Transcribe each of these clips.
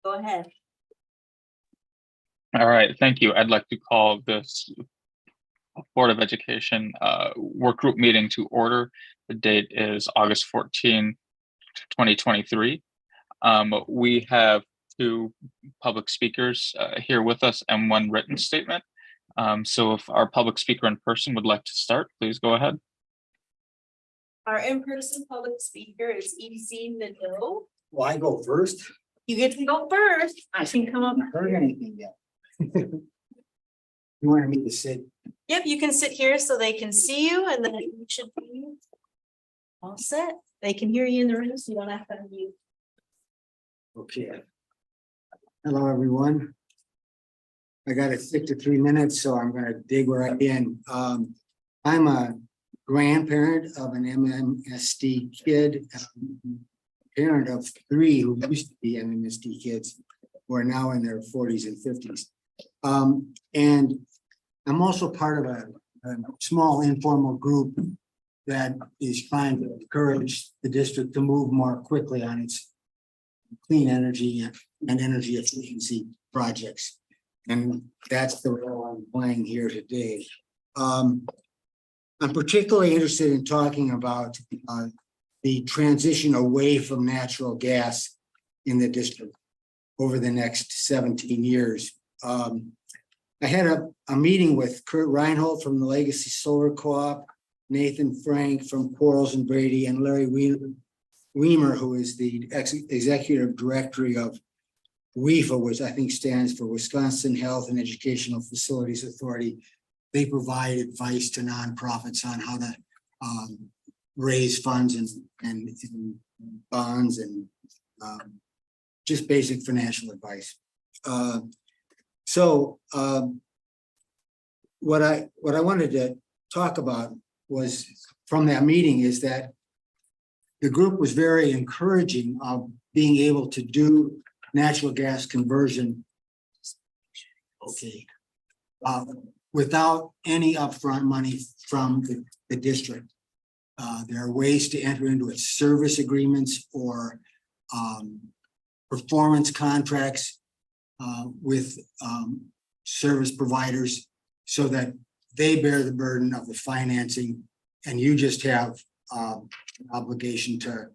Go ahead. All right, thank you. I'd like to call this Board of Education work group meeting to order. The date is August 14, 2023. We have two public speakers here with us and one written statement. So if our public speaker in person would like to start, please go ahead. Our in-person public speaker is EC Nadeau. Well, I go first. You get to go first. I can come up. I haven't heard anything yet. You wanted me to sit? Yep, you can sit here so they can see you and then you should be all set. They can hear you in the room, so you don't have to unmute. Okay. Hello, everyone. I got to stick to 3 minutes, so I'm gonna dig right in. I'm a grandparent of an MMSD kid, parent of 3 who used to be MMSD kids, who are now in their 40s and 50s. And I'm also part of a small informal group that is trying to encourage the district to move more quickly on its clean energy and energy efficiency projects. And that's the role I'm playing here today. I'm particularly interested in talking about the transition away from natural gas in the district over the next 17 years. I had a meeting with Kurt Reinhold from the Legacy Solar Co-op, Nathan Frank from Quarles and Brady, and Larry Weimer, who is the executive director of WEFA, which I think stands for Wisconsin Health and Educational Facilities Authority. They provide advice to nonprofits on how to raise funds and bonds and just basic financial advice. What I wanted to talk about was from that meeting is that the group was very encouraging of being able to do natural gas conversion. Okay. Without any upfront money from the district. There are ways to enter into its service agreements or performance contracts with service providers so that they bear the burden of the financing and you just have an obligation to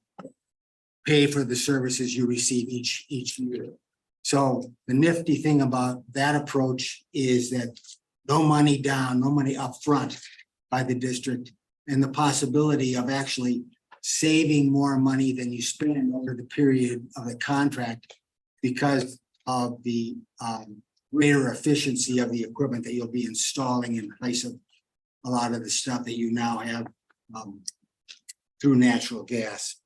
pay for the services you receive each year. So the nifty thing about that approach is that no money down, no money upfront by the district, and the possibility of actually saving more money than you spend over the period of the contract because of the greater efficiency of the equipment that you'll be installing in place of a lot of the stuff that you now have through natural gas.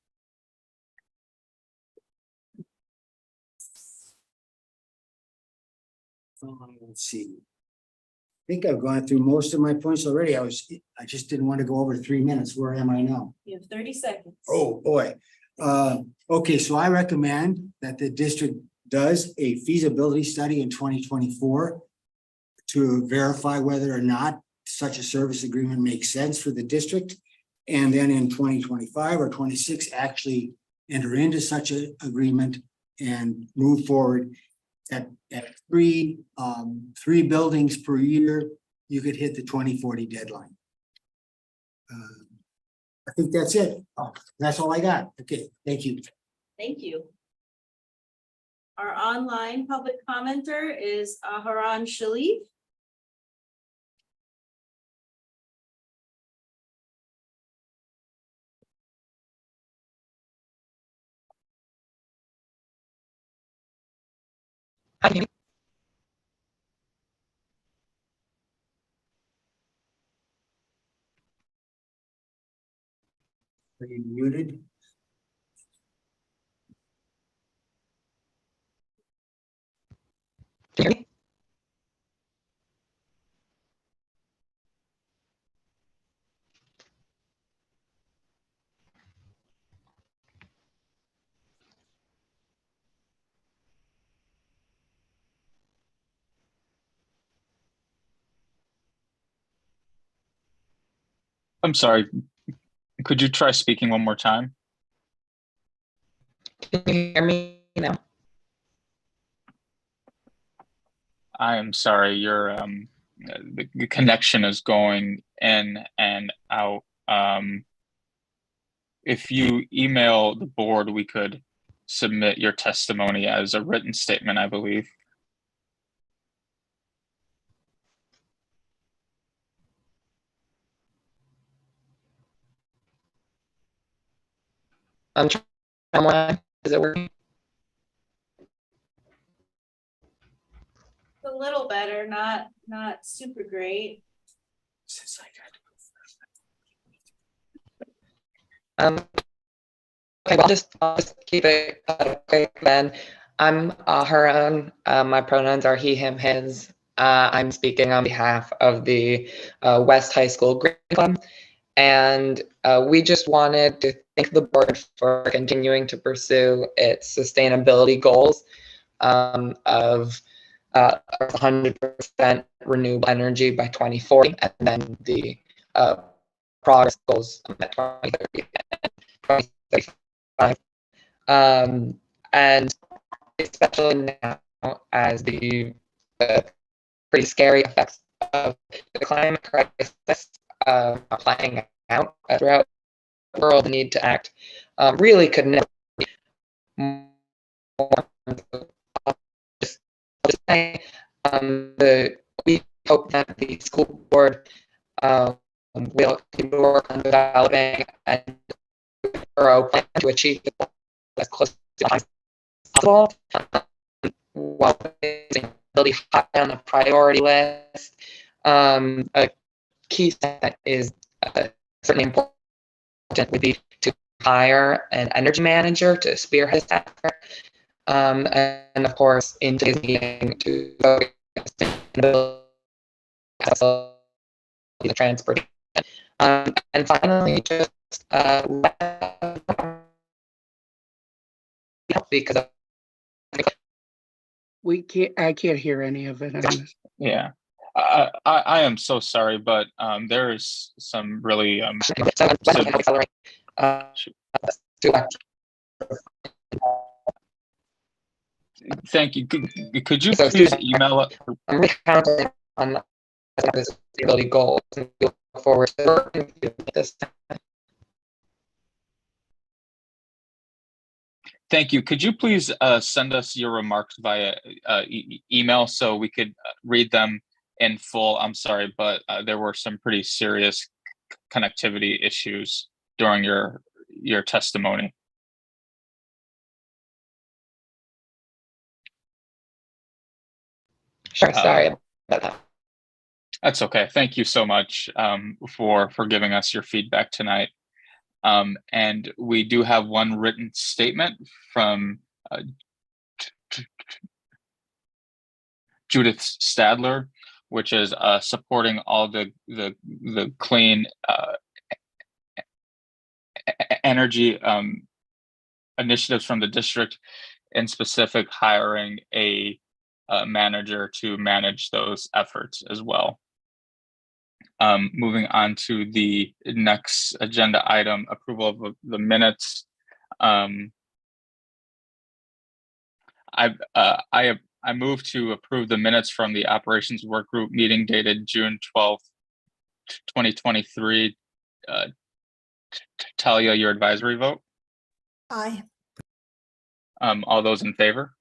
Let's see. I think I've gone through most of my points already. I just didn't want to go over 3 minutes. Where am I now? You have 30 seconds. Oh, boy. Okay, so I recommend that the district does a feasibility study in 2024 to verify whether or not such a service agreement makes sense for the district. And then in 2025 or 26, actually enter into such an agreement and move forward. At 3 buildings per year, you could hit the 2040 deadline. I think that's it. Oh, that's all I got. Okay, thank you. Thank you. Our online public commenter is Haran Shalif. Hi. Are you muted? Can you hear me? I'm sorry. Could you try speaking one more time? Can you hear me now? I am sorry, the connection is going in and out. If you email the board, we could submit your testimony as a written statement, I believe. I'm trying. Is it working? A little better, not super great. Okay, well, I'll just keep it quick then. I'm Haran. My pronouns are he, him, his. I'm speaking on behalf of the West High School Green Club. And we just wanted to thank the board for continuing to pursue its sustainability goals of 100% renewable energy by 2040, and then the progress goals at 2030 and 2035. And especially now, as the pretty scary effects of the climate crisis are playing out throughout the world, the need to act really could never be more. Just say, we hope that the school board will work on developing a thorough plan to achieve the goal as close to as possible, while placing really high on the priority list. A key step that is certainly important would be to hire an energy manager to spearhead this effort. And of course, in today's meeting, to focus on the transportation. And finally, just because I can't hear any of it. Yeah, I am so sorry, but there is some really thank you. Could you please email it? I'm really counting on the sustainability goals, and we look forward to working with this. Thank you. Could you please send us your remarks via email so we could read them in full? I'm sorry, but there were some pretty serious connectivity issues during your testimony. Sure, sorry about that. That's okay. Thank you so much for giving us your feedback tonight. And we do have one written statement from Judith Stadler, which is supporting all the clean energy initiatives from the district, in specific hiring a manager to manage those efforts as well. Moving on to the next agenda item, approval of the minutes. I move to approve the minutes from the operations work group meeting dated June 12th, 2023. Talia, your advisory vote? Aye. All those in favor?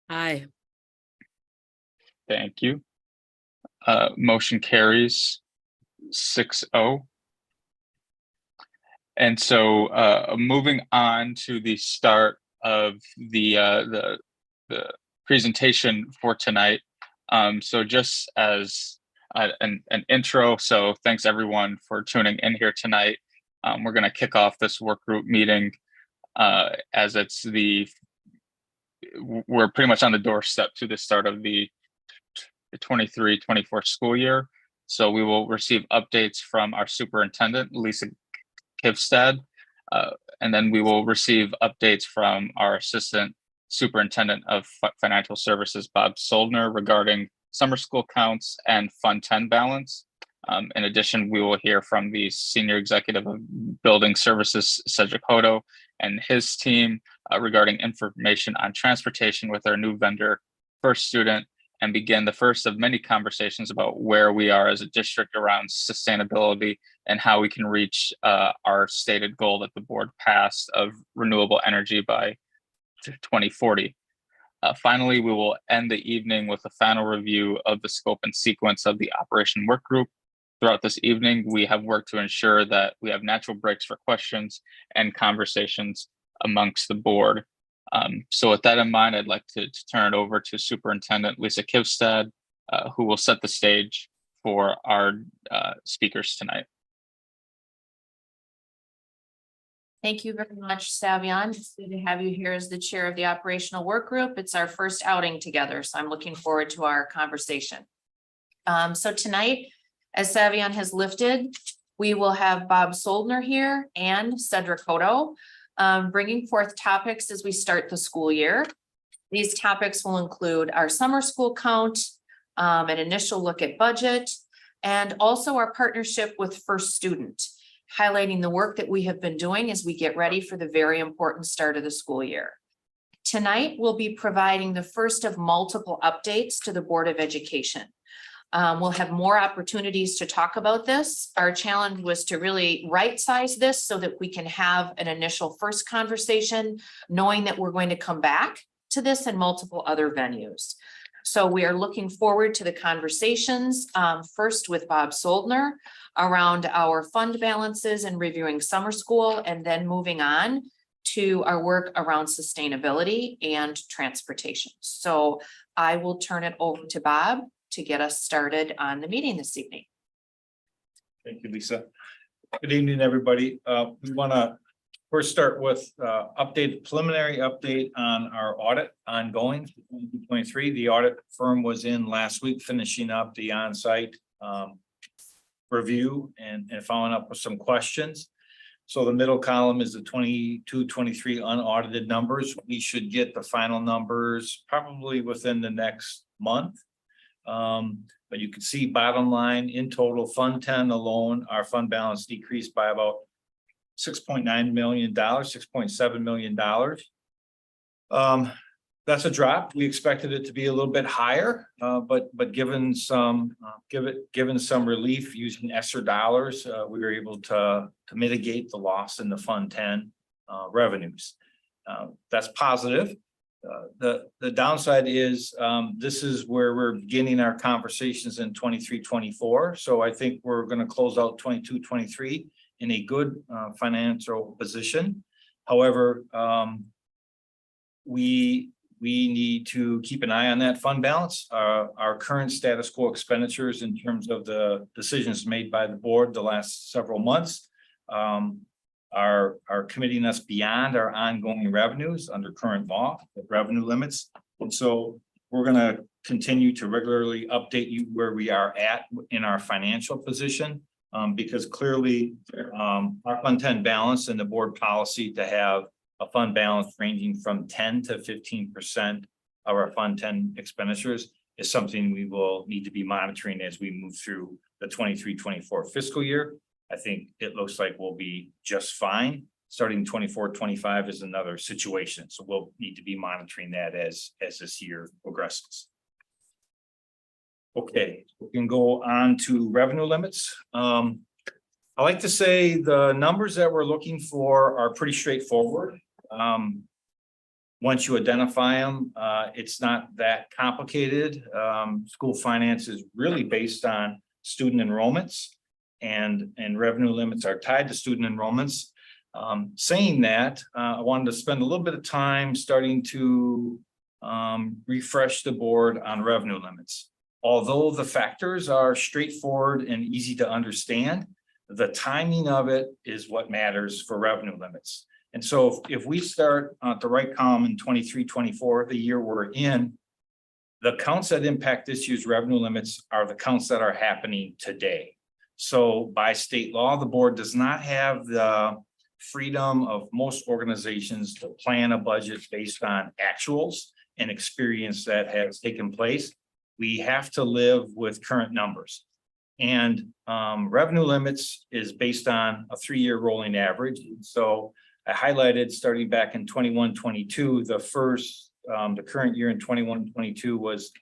Aye. Thank you. Motion carries 6-0. And so moving on to the start of the presentation for tonight. So just as an intro, so thanks everyone for tuning in here tonight. We're going to kick off this work group meeting as we're pretty much on the doorstep to the start of the 23-24 school year. So we will receive updates from our superintendent, Lisa Kivstad, and then we will receive updates from our assistant superintendent of financial services, Bob Soldner, regarding summer school counts and Fund 10 balance. In addition, we will hear from the senior executive of building services, Cedric Hodo, and his team regarding information on transportation with our new vendor, First Student, and begin the first of many conversations about where we are as a district around sustainability and how we can reach our stated goal that the board passed of renewable energy by 2040. Finally, we will end the evening with a final review of the scope and sequence of the operation work group. Throughout this evening, we have worked to ensure that we have natural breaks for questions and conversations amongst the board. So with that in mind, I'd like to turn it over to Superintendent Lisa Kivstad, who will set the stage for our speakers tonight. Thank you very much, Savion. It's good to have you here as the chair of the operational work group. It's our first outing together, so I'm looking forward to our conversation. So tonight, as Savion has lifted, we will have Bob Soldner here and Cedric Hodo, bringing forth topics as we start the school year. These topics will include our summer school count, an initial look at budget, and also our partnership with First Student, highlighting the work that we have been doing as we get ready for the very important start of the school year. Tonight, we'll be providing the first of multiple updates to the Board of Education. We'll have more opportunities to talk about this. Our challenge was to really right-size this so that we can have an initial first conversation, knowing that we're going to come back to this in multiple other venues. So we are looking forward to the conversations, first with Bob Soldner around our fund balances and reviewing summer school, and then moving on to our work around sustainability and transportation. So I will turn it over to Bob to get us started on the meeting this evening. Thank you, Lisa. Good evening, everybody. We want to first start with preliminary update on our audit ongoing for 2023. The audit firm was in last week, finishing up the on-site review and following up with some questions. So the middle column is the 22-23 unaudited numbers. We should get the final numbers probably within the next month. But you can see bottom line in total, Fund 10 alone, our fund balance decreased by about $6.9 million, $6.7 million. That's a drop. We expected it to be a little bit higher, but given some relief using ESSER dollars, we were able to mitigate the loss in the Fund 10 revenues. That's positive. The downside is this is where we're beginning our conversations in 23-24. So I think we're going to close out 22-23 in a good financial position. However, we need to keep an eye on that fund balance. Our current status quo expenditures in terms of the decisions made by the board the last several months are committing us beyond our ongoing revenues under current law, the revenue limits. And so we're going to continue to regularly update you where we are at in our financial position, because clearly our Fund 10 balance and the board policy to have a fund balance ranging from 10 to 15% of our Fund 10 expenditures is something we will need to be monitoring as we move through the 23-24 fiscal year. I think it looks like we'll be just fine. Starting 24-25 is another situation. So we'll need to be monitoring that as this year progresses. Okay, we can go on to revenue limits. I like to say the numbers that we're looking for are pretty straightforward. Once you identify them, it's not that complicated. School finance is really based on student enrollments, and revenue limits are tied to student enrollments. Saying that, I wanted to spend a little bit of time starting to refresh the board on revenue limits. Although the factors are straightforward and easy to understand, the timing of it is what matters for revenue limits. And so if we start at the right column in 23-24, the year we're in, the counts that impact this year's revenue limits are the counts that are happening today. So by state law, the board does not have the freedom of most organizations to plan a budget based on actuals and experience that has taken place. We have to live with current numbers. And revenue limits is based on a 3-year rolling average. So I highlighted starting back in 21-22, the current year in 21-22 was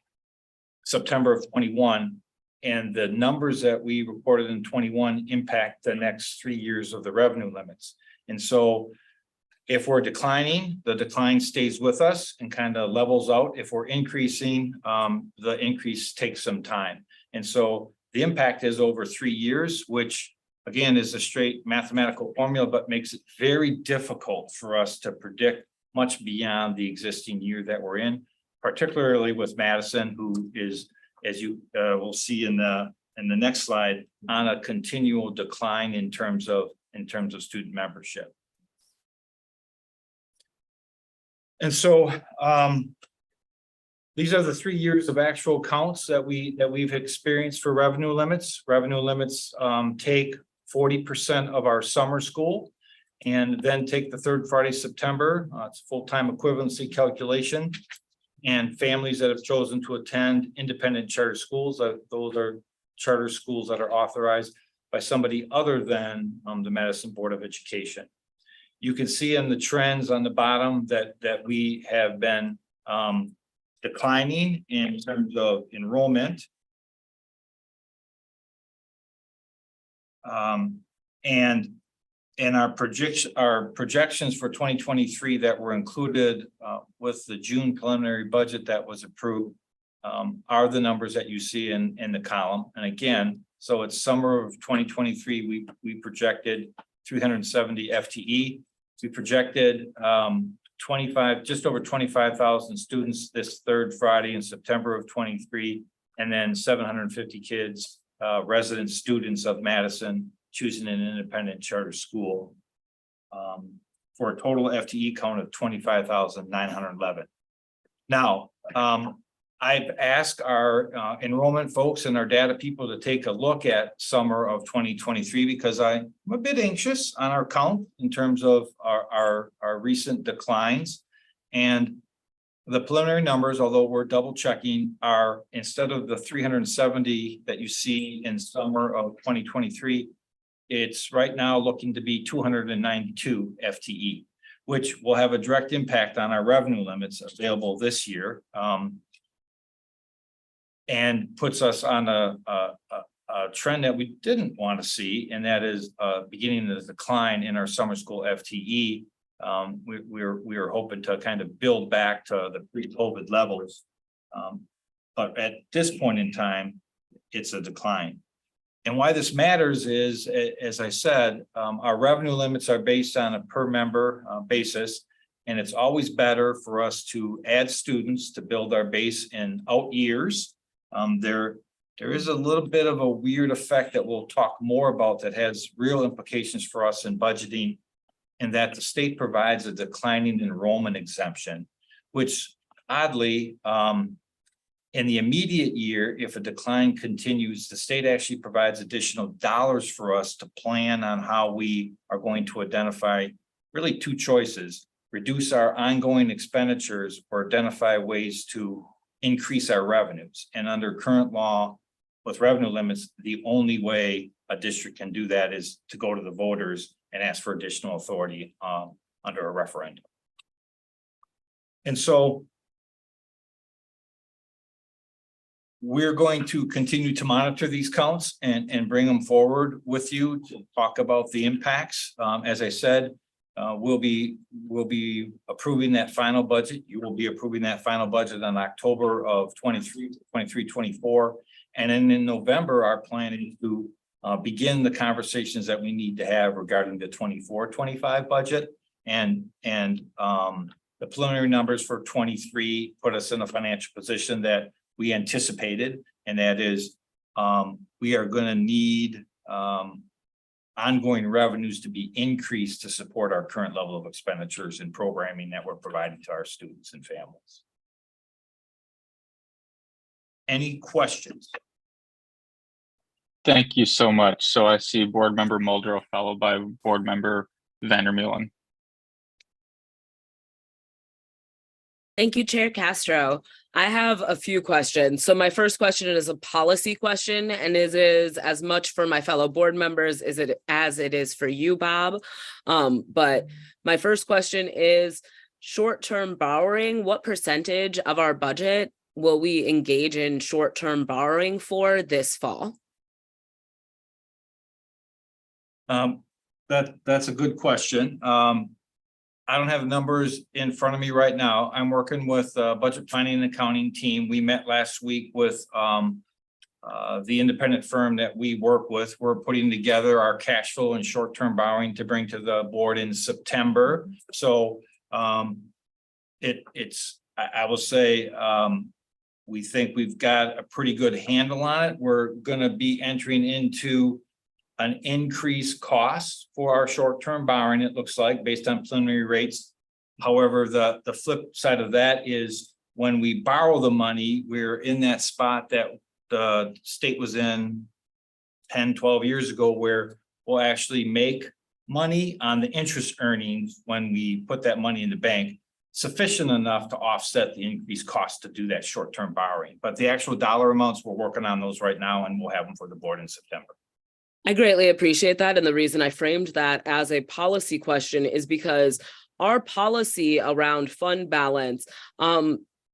September of 21. And the numbers that we reported in 21 impact the next 3 years of the revenue limits. And so if we're declining, the decline stays with us and kind of levels out. If we're increasing, the increase takes some time. And so the impact is over 3 years, which again is a straight mathematical formula, but makes it very difficult for us to predict much beyond the existing year that we're in, particularly with Madison, who is, as you will see in the next slide, on a continual decline in terms of student membership. And so these are the 3 years of actual counts that we've experienced for revenue limits. Revenue limits take 40% of our summer school and then take the third Friday, September. It's a full-time equivalency calculation. And families that have chosen to attend independent charter schools, those are charter schools that are authorized by somebody other than the Madison Board of Education. You can see in the trends on the bottom that we have been declining in terms of enrollment. And our projections for 2023 that were included with the June preliminary budget that was approved are the numbers that you see in the column. And again, so it's summer of 2023, we projected 370 FTE. We projected just over 25,000 students this third Friday in September of 23, and then 750 kids, resident students of Madison choosing an independent charter school for a total FTE count of 25,911. Now, I've asked our enrollment folks and our data people to take a look at summer of 2023 because I'm a bit anxious on our count in terms of our recent declines. And the preliminary numbers, although we're double checking, are instead of the 370 that you see in summer of 2023, it's right now looking to be 292 FTE, which will have a direct impact on our revenue limits available this year. And puts us on a trend that we didn't want to see, and that is beginning the decline in our summer school FTE. We were hoping to kind of build back to the pre-COVID levels, but at this point in time, it's a decline. And why this matters is, as I said, our revenue limits are based on a per member basis. And it's always better for us to add students to build our base in out years. There is a little bit of a weird effect that we'll talk more about that has real implications for us in budgeting, and that the state provides a declining enrollment exemption, which oddly, in the immediate year, if a decline continues, the state actually provides additional dollars for us to plan on how we are going to identify really two choices: reduce our ongoing expenditures or identify ways to increase our revenues. And under current law with revenue limits, the only way a district can do that is to go to the voters and ask for additional authority under a referendum. And so we're going to continue to monitor these counts and bring them forward with you to talk about the impacts. As I said, we'll be approving that final budget. You will be approving that final budget on October of 24. And then in November, our plan is to begin the conversations that we need to have regarding the 24-25 budget. And the preliminary numbers for 23 put us in a financial position that we anticipated, and that is we are going to need ongoing revenues to be increased to support our current level of expenditures and programming that we're providing to our students and families. Any questions? Thank you so much. So I see Board Member Muldrow followed by Board Member Vandermeulen. Thank you, Chair Castro. I have a few questions. So my first question is a policy question, and it is as much for my fellow board members as it is for you, Bob. But my first question is short-term borrowing. What percentage of our budget will we engage in short-term borrowing for this fall? That's a good question. I don't have numbers in front of me right now. I'm working with budget planning and accounting team. We met last week with the independent firm that we work with. We're putting together our cash flow and short-term borrowing to bring to the board in September. So I will say we think we've got a pretty good handle on it. We're gonna be entering into an increased cost for our short-term borrowing, it looks like, based on preliminary rates. However, the flip side of that is when we borrow the money, we're in that spot that the state was in 10, 12 years ago, where we'll actually make money on the interest earnings when we put that money in the bank, sufficient enough to offset the increased cost to do that short-term borrowing. But the actual dollar amounts, we're working on those right now, and we'll have them for the board in September. I greatly appreciate that. And the reason I framed that as a policy question is because our policy around fund balance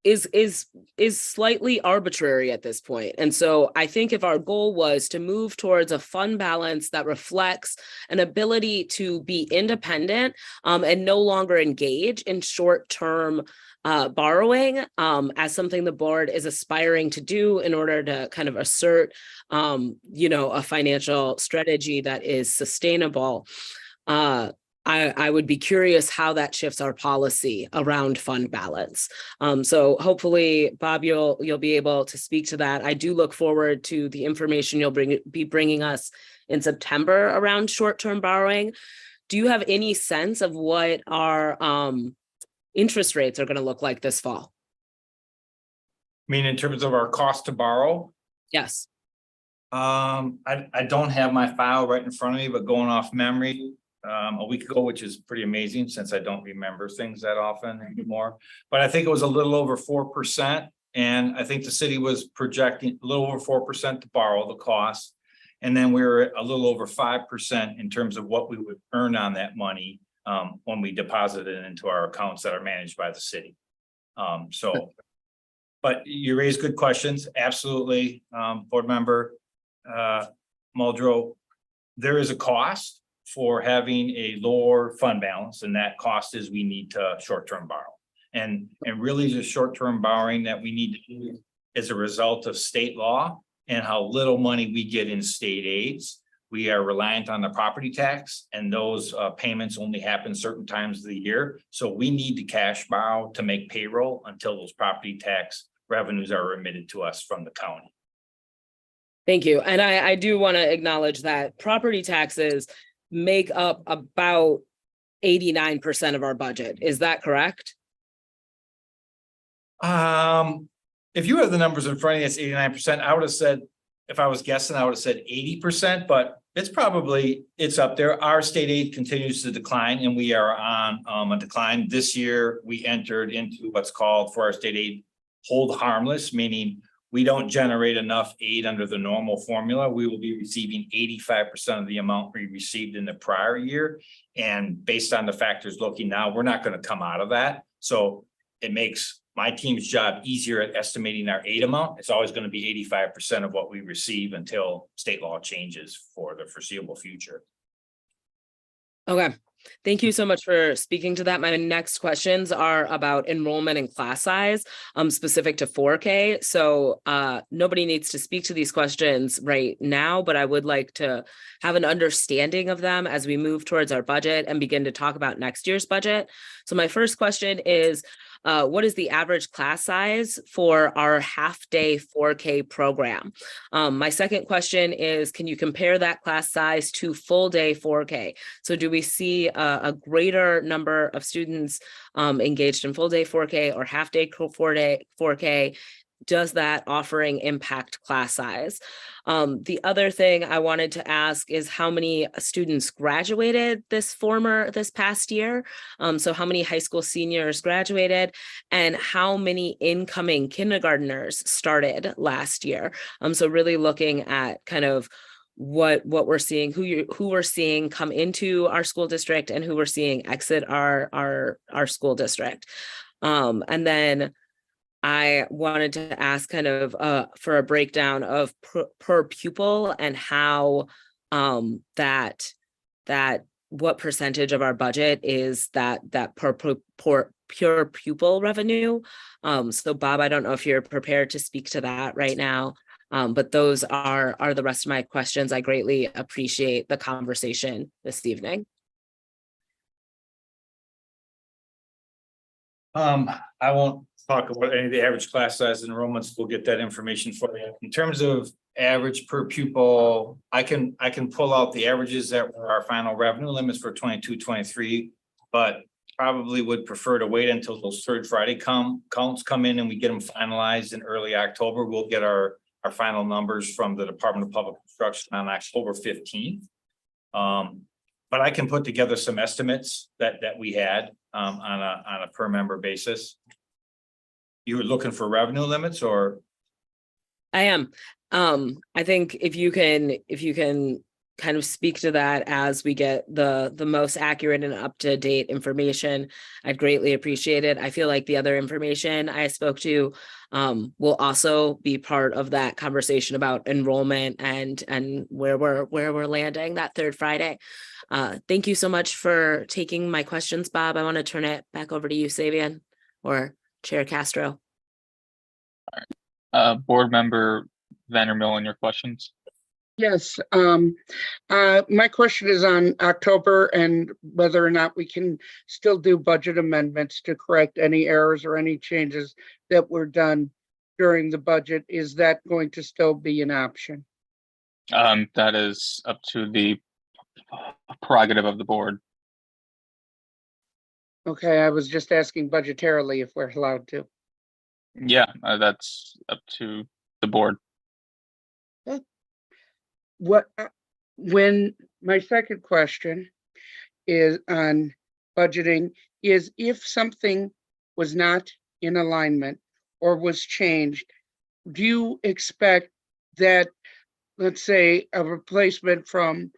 is slightly arbitrary at this point. And so I think if our goal was to move towards a fund balance that reflects an ability to be independent and no longer engage in short-term borrowing as something the board is aspiring to do in order to kind of assert, a financial strategy that is sustainable. I would be curious how that shifts our policy around fund balance. So hopefully, Bob, you'll be able to speak to that. I do look forward to the information you'll be bringing us in September around short-term borrowing. Do you have any sense of what our interest rates are going to look like this fall? I mean, in terms of our cost to borrow, Yes. I don't have my file right in front of me, but going off memory, a week ago, which is pretty amazing since I don't remember things that often anymore. But I think it was a little over 4%. And I think the city was projecting a little over 4% to borrow the cost. And then we were a little over 5% in terms of what we would earn on that money when we deposit it into our accounts that are managed by the city. But you raise good questions. Absolutely. Board member Muldrow, there is a cost for having a lower fund balance, and that cost is we need to short-term borrow. And really the short-term borrowing that we need to do is a result of state law and how little money we get in state aids. We are reliant on the property tax, and those payments only happen certain times of the year. So we need to cash borrow to make payroll until those property tax revenues are remitted to us from the county. Thank you. And I do want to acknowledge that property taxes make up about 89% of our budget. Is that correct? If you have the numbers in front of you, it's 89%. I would have said, if I was guessing, I would have said 80%, but it's up there. Our state aid continues to decline, and we are on a decline. This year, we entered into what's called for our state aid hold harmless, meaning we don't generate enough aid under the normal formula. We will be receiving 85% of the amount we received in the prior year. And based on the factors looking now, we're not going to come out of that. So it makes my team's job easier at estimating our aid amount. It's always going to be 85% of what we receive until state law changes for the foreseeable future. Okay. Thank you so much for speaking to that. My next questions are about enrollment and class size, specific to 4K. So nobody needs to speak to these questions right now, but I would like to have an understanding of them as we move towards our budget and begin to talk about next year's budget. So my first question is, what is the average class size for our half-day 4K program? My second question is, can you compare that class size to full-day 4K? So do we see a greater number of students engaged in full-day 4K or half-day 4K? does that offering impact class size? The other thing I wanted to ask is how many students graduated this past year? So how many high school seniors graduated and how many incoming kindergartners started last year? So really looking at kind of what we're seeing, who we're seeing come into our school district and who we're seeing exit our school district. And then I wanted to ask kind of for a breakdown of per pupil and how that what percentage of our budget is that per pure pupil revenue. So Bob, I don't know if you're prepared to speak to that right now. But those are the rest of my questions. I greatly appreciate the conversation this evening. I won't talk about any of the average class size enrollments. We'll get that information for you. In terms of average per pupil, I can pull out the averages that were our final revenue limits for 22-23, but probably would prefer to wait until those third Friday counts come in and we get them finalized in early October. We'll get our final numbers from the Department of Public Instruction on October 15th. But I can put together some estimates that we had on a per member basis. You were looking for revenue limits or? I am. I think if you can kind of speak to that as we get the most accurate and up-to-date information, I'd greatly appreciate it. I feel like the other information I spoke to will also be part of that conversation about enrollment and where we're landing that third Friday. Thank you so much for taking my questions, Bob. I want to turn it back over to you, Savian, or Chair Castro. Board Member Vandermillen, your questions? Yes, my question is on October and whether or not we can still do budget amendments to correct any errors or any changes that were done during the budget. Is that going to still be an option? That is up to the prerogative of the board. Okay, I was just asking budgetarily if we're allowed to. Yeah, that's up to the board. When my second question is on budgeting is if something was not in alignment or was changed, do you expect that, let's say, a replacement from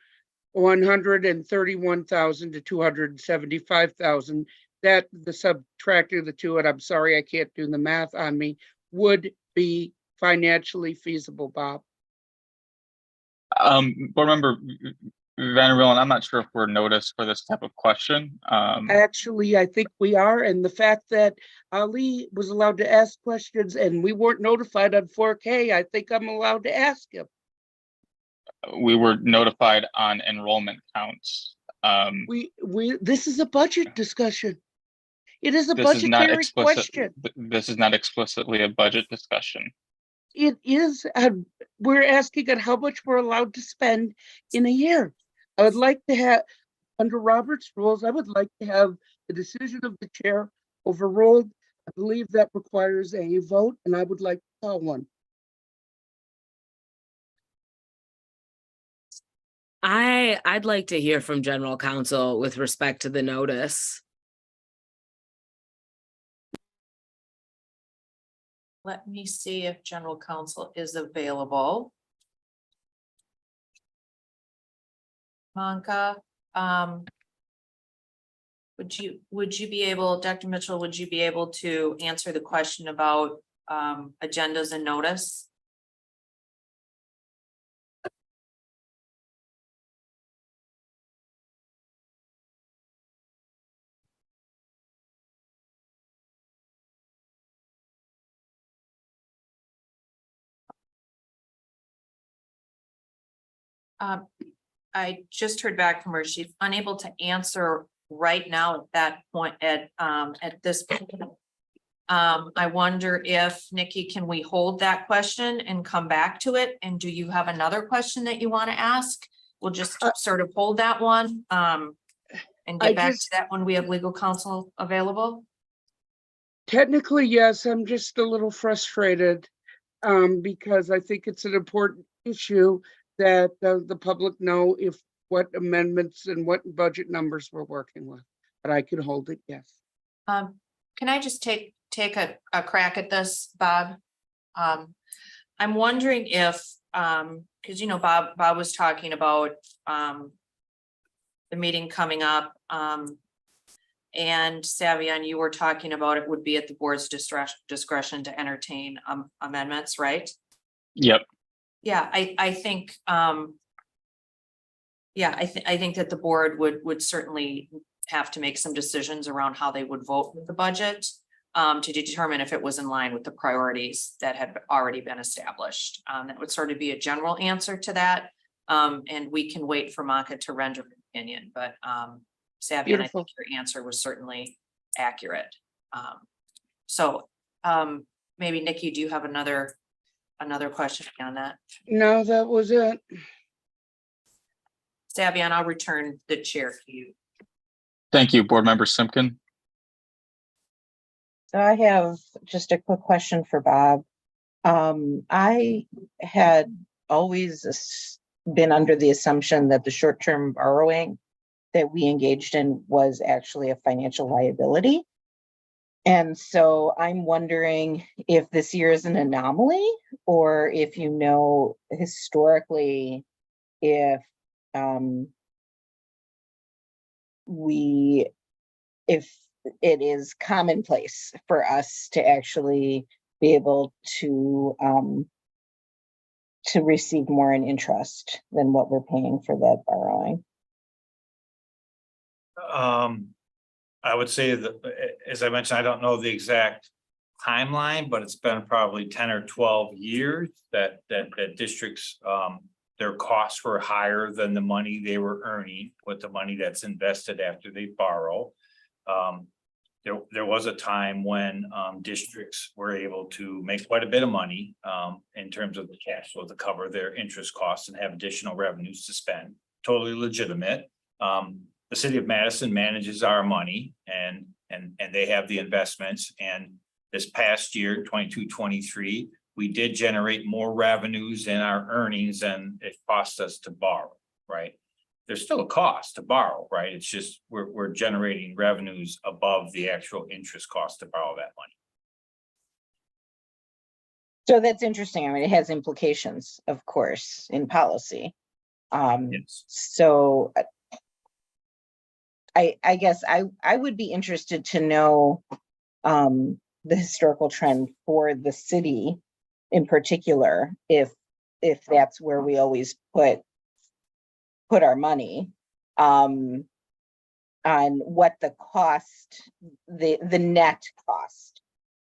131,000 to 275,000, that the subtracting the two, and I'm sorry, I can't do the math on me, would be financially feasible, Bob? Board Member Vandermillen, I'm not sure if we're noticed for this type of question. Actually, I think we are, and the fact that Ali was allowed to ask questions and we weren't notified on 4K, I think I'm allowed to ask him. We were notified on enrollment counts. This is a budget discussion. It is a This is not budgetary explicit. question. This is not explicitly a budget discussion. It is, we're asking at how much we're allowed to spend in a year. I would like to have, under Robert's rules, I would like to have the decision of the chair overruled. I believe that requires a vote, and I would like to call one. I'd like to hear from General Counsel with respect to the notice. Let me see if General Counsel is available. Monica, would you be able, Dr. Mitchell, would you be able to answer the question about agendas and notice? I just heard back from her. She's unable to answer right now at that point at this point. I wonder if, Nikki, can we hold that question and come back to it? And do you have another question that you want to ask? We'll just sort of hold that one and get back to that when we have legal counsel available. Technically, yes, I'm just a little frustrated because I think it's an important issue that the public know if what amendments and what budget numbers we're working with. But I can hold it, yes. Can I just take a crack at this, Bob? I'm wondering if, because you know, Bob was talking about the meeting coming up. And Savion, you were talking about it would be at the board's discretion to entertain amendments, right? Yep. Yeah, I think, yeah, I think that the board would certainly have to make some decisions around how they would vote with the budget to determine if it was in line with the priorities that had already been established. That would sort of be a general answer to that. And we can wait for Maka to render an opinion, but Savion, I Beautiful. think your answer was certainly accurate. So maybe Nikki, do you have another question on that? No, that was it. Savion, I'll return the chair to you. Thank you, Board Member Simpkin. So I have just a quick question for Bob. I had always been under the assumption that the short-term borrowing that we engaged in was actually a financial liability. And so I'm wondering if this year is an anomaly, or if you know historically if if it is commonplace for us to actually be able to receive more in interest than what we're paying for that borrowing. I would say that, as I mentioned, I don't know the exact timeline, but it's been probably 10 or 12 years that districts, their costs were higher than the money they were earning with the money that's invested after they borrow. There was a time when districts were able to make quite a bit of money in terms of the cash flow to cover their interest costs and have additional revenues to spend. Totally legitimate. The city of Madison manages our money and they have the investments. And this past year, 22-23, we did generate more revenues in our earnings than it cost us to borrow, right? There's still a cost to borrow, right? It's just we're generating revenues above the actual interest cost to borrow that money. So that's interesting. I mean, it has implications, of course, in policy. Yes. So I guess I would be interested to know the historical trend for the city in particular, if that's where we always put our money, on what the cost, the net cost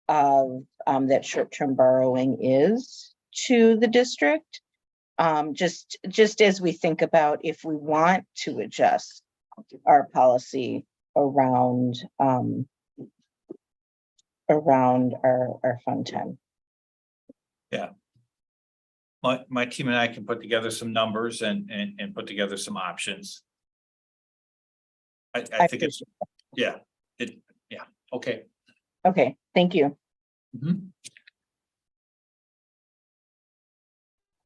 of that short-term borrowing is to the district. Just as we think about if we want to adjust our policy around our fund time. Yeah. My team and I can put together some numbers and put together some options. I think it's, yeah, okay. Okay, thank you.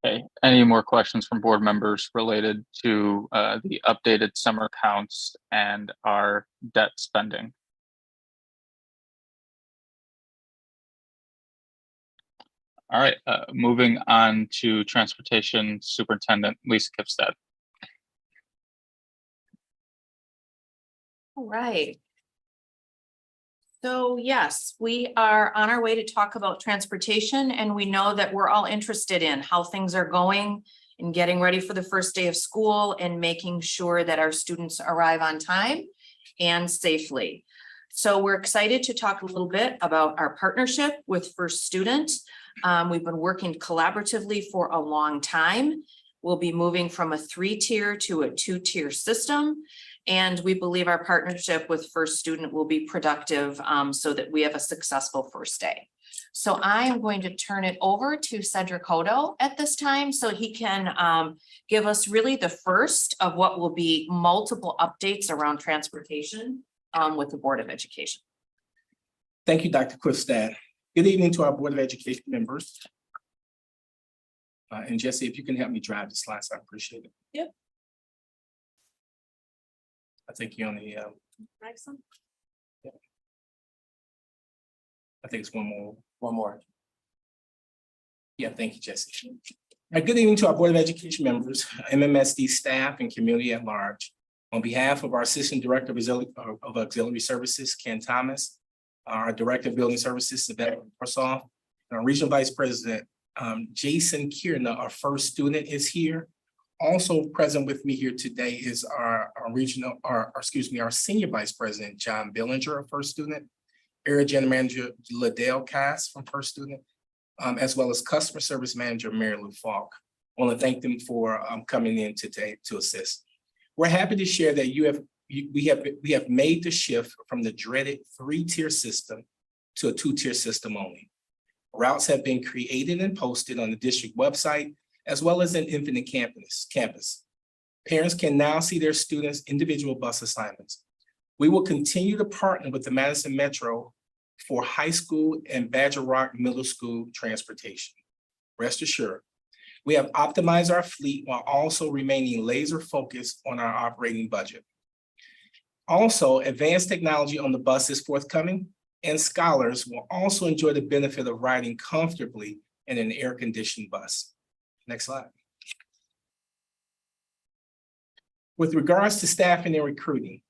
Okay, any more questions from board members related to the updated summer counts and our debt spending? All right, moving on to Transportation Superintendent Lisa Kipstead. All right. So yes, we are on our way to talk about transportation, and we know that we're all interested in how things are going and getting ready for the first day of school and making sure that our students arrive on time and safely. So we're excited to talk a little bit about our partnership with First Student. We've been working collaboratively for a long time. We'll be moving from a 3-tier to a 2-tier system. And we believe our partnership with First Student will be productive so that we have a successful first day. So I am going to turn it over to Cedric Hodo at this time so he can give us really the first of what will be multiple updates around transportation with the Board of Education. Thank you, Dr. Kipstead. Good evening to our Board of Education members. And Jesse, if you can help me drive the slides, I appreciate it. Yep. I think you're on the, Excellent. I think it's one more. Yeah, thank you, Jesse. Good evening to our Board of Education members, MMSD staff, and community at large. On behalf of our Assistant Director of Auxiliary Services, Ken Thomas, our Director of Building Services, Savannah Warsaw, and our Regional Vice President, Jason Kierna, our first student, is here. Also present with me here today is our Senior Vice President, John Billinger, our first student, Area General Manager Ladell Cass from first student, as well as Customer Service Manager Mary Lou Falk. I want to thank them for coming in today to assist. We're happy to share that we have made the shift from the dreaded 3-tier system to a 2-tier system only. Routes have been created and posted on the district website, as well as in Infinite Campus. Parents can now see their students' individual bus assignments. We will continue to partner with the Madison Metro for high school and Badger Rock Middle School transportation. Rest assured, we have optimized our fleet while also remaining laser focused on our operating budget. Also, advanced technology on the bus is forthcoming, and scholars will also enjoy the benefit of riding comfortably in an air-conditioned bus. Next slide. With regards to staffing and recruiting,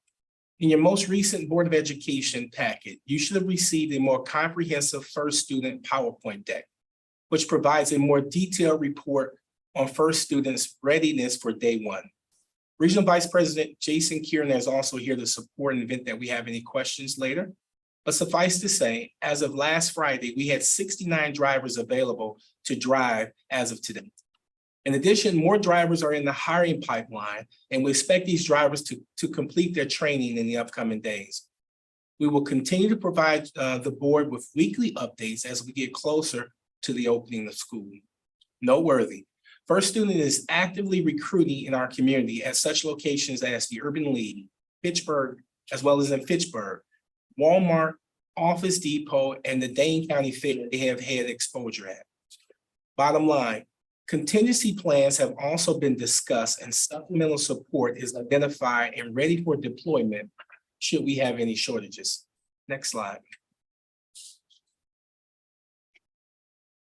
in your most recent Board of Education packet, you should have received a more comprehensive first student PowerPoint deck, which provides a more detailed report on first students' readiness for day one. Regional Vice President Jason Kieran is also here to support in the event that we have any questions later. But suffice to say, as of last Friday, we had 69 drivers available to drive as of today. In addition, more drivers are in the hiring pipeline, and we expect these drivers to complete their training in the upcoming days. We will continue to provide the board with weekly updates as we get closer to the opening of school. Noteworthy, First Student is actively recruiting in our community at such locations as the Urban League, Fitchburg, as well as in Fitchburg, Walmart, Office Depot, and the Dane County Fair they have had exposure at. Bottom line, contingency plans have also been discussed and supplemental support is identified and ready for deployment should we have any shortages. Next slide.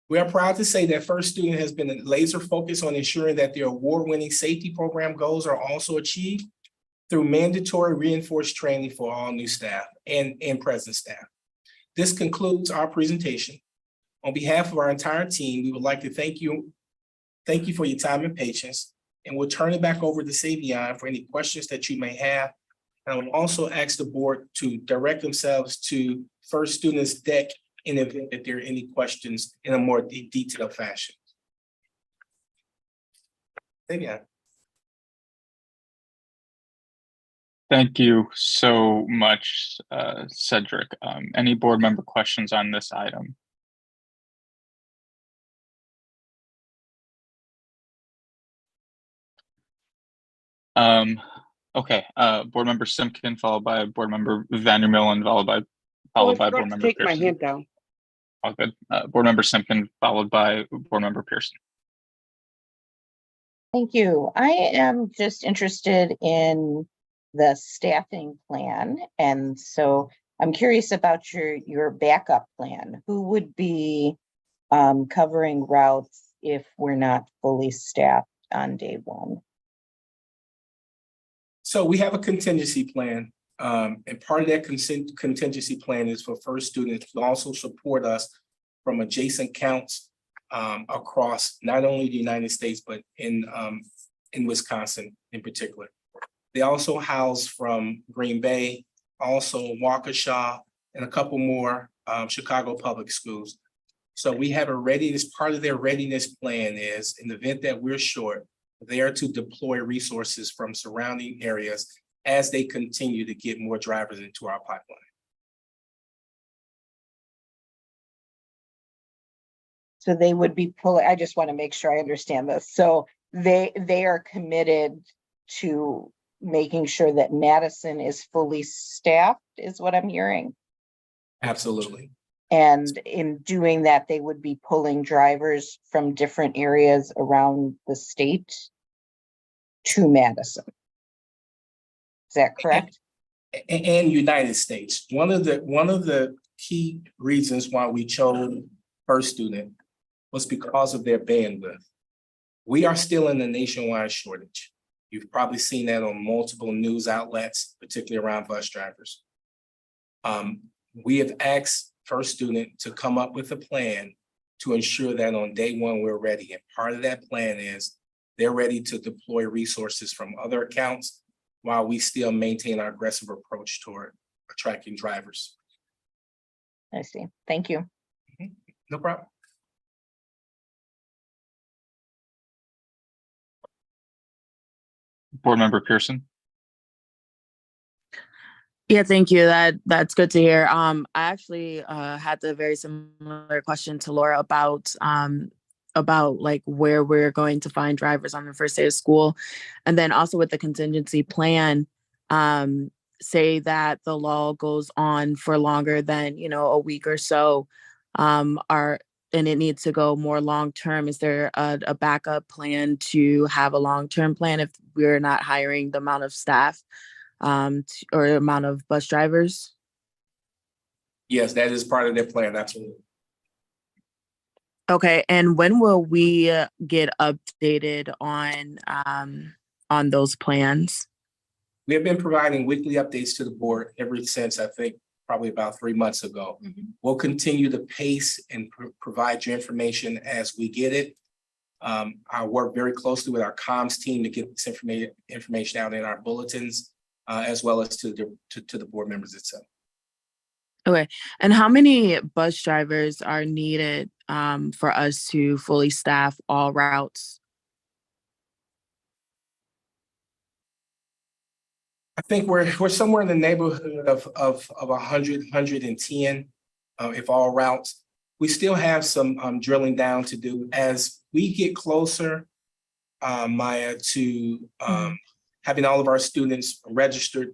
We are proud to say that First Student has been laser focused on ensuring that their award-winning safety program goals are also achieved through mandatory reinforced training for all new staff and present staff. This concludes our presentation. On behalf of our entire team, we would like to thank you for your time and patience, and we'll turn it back over to Savion for any questions that you may have. And I would also ask the board to direct themselves to First Student's deck in the event that there are any questions in a more detailed fashion. Savion. Thank you so much, Cedric. Any board member questions on this item? Okay, Board Member Simpkin, followed by Board Member Vandermillen, followed by Board Member Take my Pearson. hand down. All good. Board Member Simpkin, followed by Board Member Pearson. Thank you. I am just interested in the staffing plan. And so I'm curious about your backup plan. Who would be covering routes if we're not fully staffed on day one? So we have a contingency plan, and part of that contingency plan is for First Students to also support us from adjacent counts across not only the United States, but in Wisconsin in particular. They also house from Green Bay, also Waukesha, and a couple more Chicago public schools. So we have a readiness, part of their readiness plan is in the event that we're short, they are to deploy resources from surrounding areas as they continue to get more drivers into our pipeline. So they would be pulling, I just want to make sure I understand this. So they are committed to making sure that Madison is fully staffed, is what I'm hearing. Absolutely. And in doing that, they would be pulling drivers from different areas around the state to Madison. Is that correct? And United States. One of the key reasons why we chose First Student was because of their bandwidth. We are still in a nationwide shortage. You've probably seen that on multiple news outlets, particularly around bus drivers. We have asked First Student to come up with a plan to ensure that on day one, we're ready. And part of that plan is they're ready to deploy resources from other accounts while we still maintain our aggressive approach toward attracting drivers. I see. Thank you. No problem. Board Member Pearson. Yeah, thank you. That's good to hear. I actually had the very similar question to Laura about like where we're going to find drivers on the first day of school. And then also with the contingency plan, say that the lull goes on for longer than, a week or so, and it needs to go more long-term. Is there a backup plan to have a long-term plan if we're not hiring the amount of staff or amount of bus drivers? Yes, that is part of their plan, absolutely. Okay, and when will we get updated on those plans? We have been providing weekly updates to the board ever since, I think, probably about 3 months ago. We'll continue to pace and provide you information as we get it. I work very closely with our comms team to get this information out in our bulletins, as well as to the board members itself. Okay, and how many bus drivers are needed for us to fully staff all routes? I think we're somewhere in the neighborhood of 100, 110, if all routes. We still have some drilling down to do as we get closer, Maya, to having all of our students registered.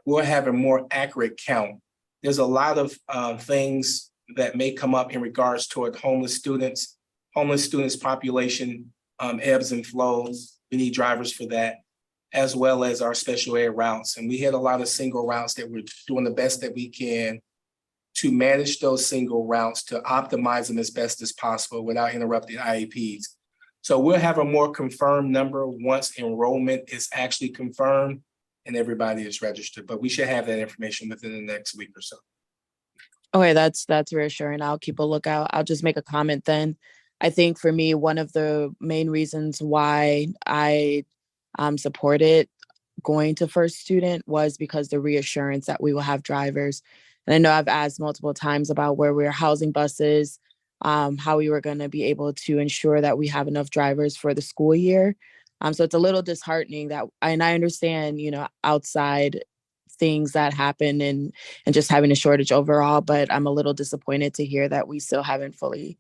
We'll have a more accurate count. There's a lot of things that may come up in regards toward homeless students. Homeless students population ebbs and flows. We need drivers for that, as well as our special ed routes. And we had a lot of single routes that we're doing the best that we can to manage those single routes, to optimize them as best as possible without interrupting IEPs. So we'll have a more confirmed number once enrollment is actually confirmed and everybody is registered, but we should have that information within the next week or so. Okay, that's reassuring. I'll keep a lookout. I'll just make a comment then. I think for me, one of the main reasons why I supported going to First Student was because the reassurance that we will have drivers. And I know I've asked multiple times about where we're housing buses, how we were going to be able to ensure that we have enough drivers for the school year. So it's a little disheartening that, and I understand, outside things that happen and just having a shortage overall, but I'm a little disappointed to hear that we still haven't fully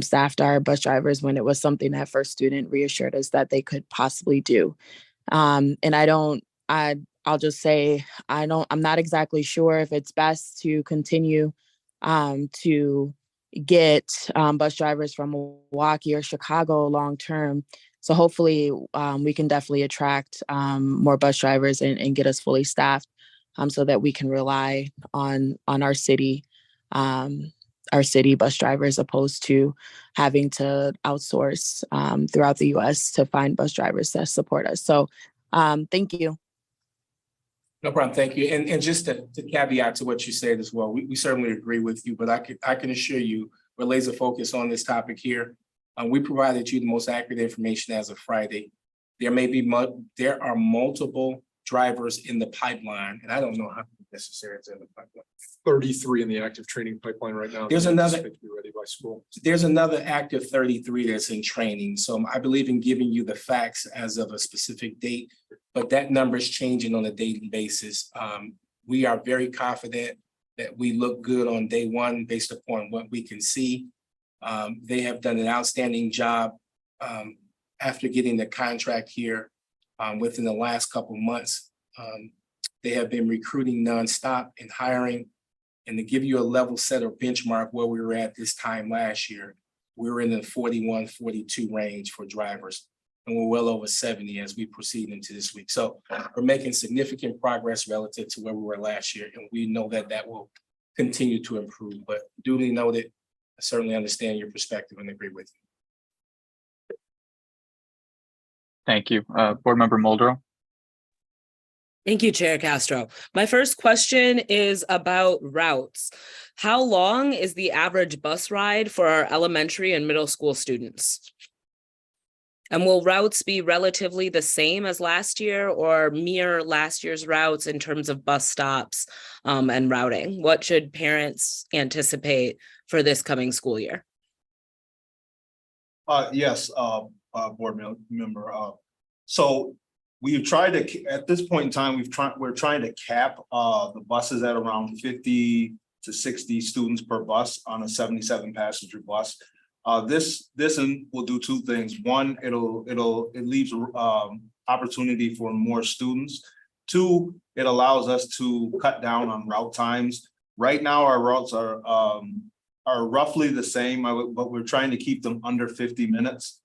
staffed our bus drivers when it was something that First Student reassured us that they could possibly do. And I'll just say, I'm not exactly sure if it's best to continue to get bus drivers from Milwaukee or Chicago long-term. So hopefully we can definitely attract more bus drivers and get us fully staffed so that we can rely on our city bus drivers, opposed to having to outsource throughout the US to find bus drivers that support us. So thank you. No problem, thank you. And just to caveat to what you said as well, we certainly agree with you, but I can assure you, we're laser focused on this topic here. We provided you the most accurate information as of Friday. There are multiple drivers in the pipeline, and I don't know how necessary it's in the pipeline. 33 in the active training pipeline right now. There's another. To be ready by school. There's another active 33 that's in training. So I believe in giving you the facts as of a specific date, but that number is changing on a daily basis. We are very confident that we look good on day one based upon what we can see. They have done an outstanding job after getting the contract here within the last couple months. They have been recruiting nonstop and hiring. And to give you a level set or benchmark where we were at this time last year, we were in the 41, 42 range for drivers. And we're well over 70 as we proceed into this week. So we're making significant progress relative to where we were last year. And we know that that will continue to improve, but duly noted, I certainly understand your perspective and agree with you. Thank you. Board Member Muldrow. Thank you, Chair Castro. My first question is about routes. How long is the average bus ride for our elementary and middle school students? And will routes be relatively the same as last year or mirror last year's routes in terms of bus stops and routing? What should parents anticipate for this coming school year? Yes, board member. So we've tried to, at this point in time, we're trying to cap the buses at around 50 to 60 students per bus on a 77 passenger bus. This will do two things. One, it leaves opportunity for more students. Two, it allows us to cut down on route times. Right now, our routes are roughly the same, but we're trying to keep them under 50 minutes.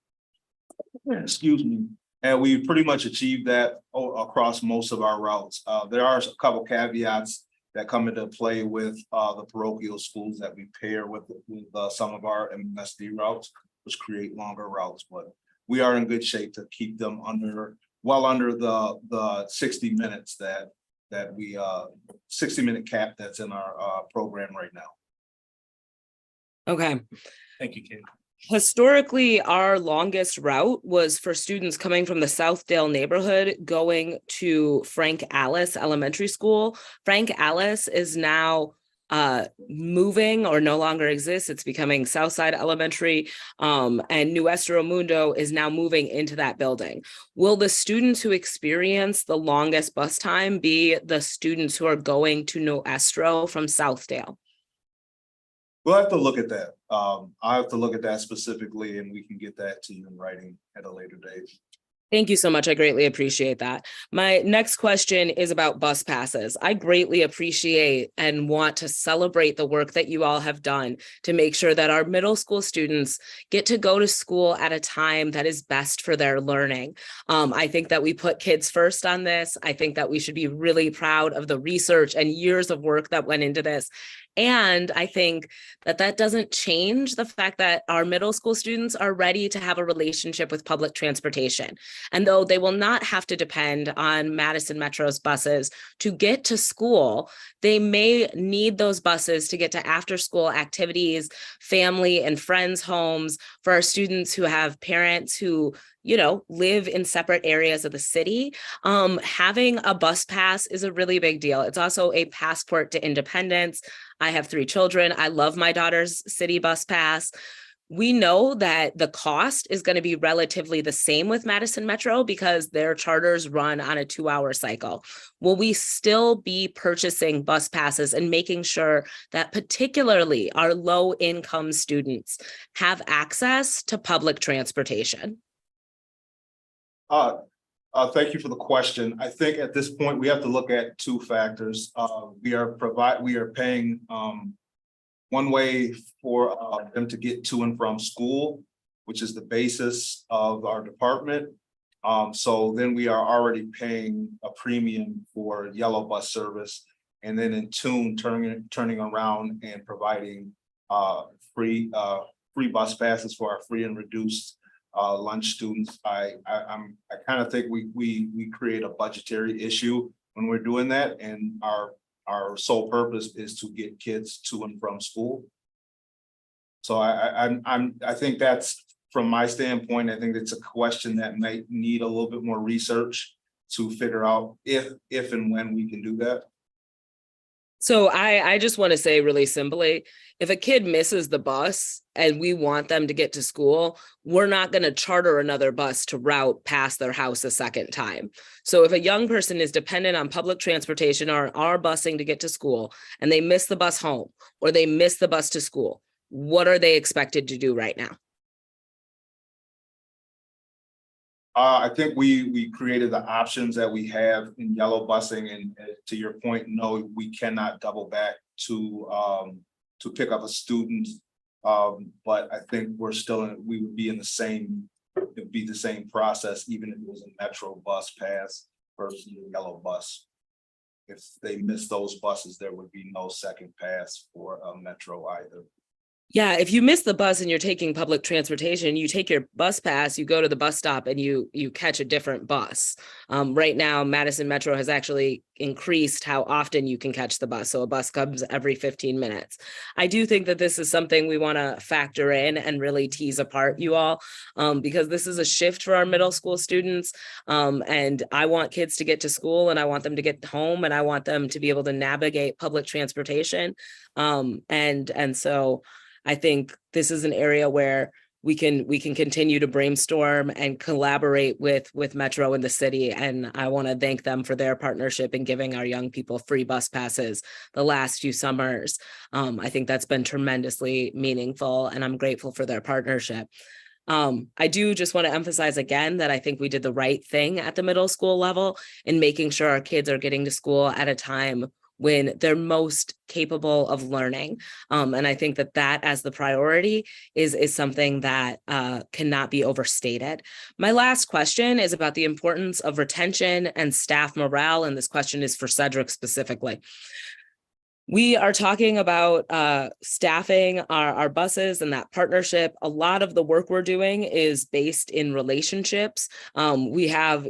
Excuse me. And we pretty much achieved that across most of our routes. There are a couple caveats that come into play with the parochial schools that we pair with some of our MSD routes, which create longer routes. But we are in good shape to keep them well under the 60 minutes that we 60-minute cap that's in our program right now. Okay. Thank you, Kate. Historically, our longest route was for students coming from the Southdale neighborhood going to Frank Alice Elementary School. Frank Alice is now moving or no longer exists. It's becoming Southside Elementary, and Nuestro Mundo is now moving into that building. Will the students who experience the longest bus time be the students who are going to Nuestro from Southdale? We'll have to look at that. I have to look at that specifically, and we can get that to you in writing at a later date. Thank you so much. I greatly appreciate that. My next question is about bus passes. I greatly appreciate and want to celebrate the work that you all have done to make sure that our middle school students get to go to school at a time that is best for their learning. I think that we put kids first on this. I think that we should be really proud of the research and years of work that went into this. And I think that that doesn't change the fact that our middle school students are ready to have a relationship with public transportation. And though they will not have to depend on Madison Metro's buses to get to school, they may need those buses to get to after school activities, family and friends' homes, for our students who have parents who live in separate areas of the city. Having a bus pass is a really big deal. It's also a passport to independence. I have 3 children. I love my daughter's city bus pass. We know that the cost is going to be relatively the same with Madison Metro because their charters run on a 2-hour cycle. Will we still be purchasing bus passes and making sure that particularly our low-income students have access to public transportation? Thank you for the question. I think at this point, we have to look at 2 factors. We are paying one way for them to get to and from school, which is the basis of our department. So then we are already paying a premium for yellow bus service, and then in tune turning around and providing free bus passes for our free and reduced lunch students. I kind of think we create a budgetary issue when we're doing that, and our sole purpose is to get kids to and from school. So I think that's, from my standpoint, I think it's a question that might need a little bit more research to figure out if and when we can do that. So I just want to say really simply, if a kid misses the bus and we want them to get to school, we're not going to charter another bus to route past their house a second time. So if a young person is dependent on public transportation or our busing to get to school and they miss the bus home or they miss the bus to school, what are they expected to do right now? I think we created the options that we have in yellow busing, and to your point, no, we cannot double back to pick up a student. But I think we would be in the same, it'd be the same process, even if it was a Metro bus pass versus a yellow bus. If they miss those buses, there would be no second pass for a Metro either. Yeah, if you miss the bus and you're taking public transportation, you take your bus pass, you go to the bus stop and you catch a different bus. Right now, Madison Metro has actually increased how often you can catch the bus. So a bus comes every 15 minutes. I do think that this is something we want to factor in and really tease apart, you all, because this is a shift for our middle school students. And I want kids to get to school and I want them to get home and I want them to be able to navigate public transportation. And so I think this is an area where we can continue to brainstorm and collaborate with Metro in the city. And I want to thank them for their partnership in giving our young people free bus passes the last few summers. I think that's been tremendously meaningful and I'm grateful for their partnership. I do just want to emphasize again that I think we did the right thing at the middle school level in making sure our kids are getting to school at a time when they're most capable of learning. And I think that as the priority is something that cannot be overstated. My last question is about the importance of retention and staff morale. And this question is for Cedric specifically. We are talking about staffing our buses and that partnership. A lot of the work we're doing is based in relationships. We have,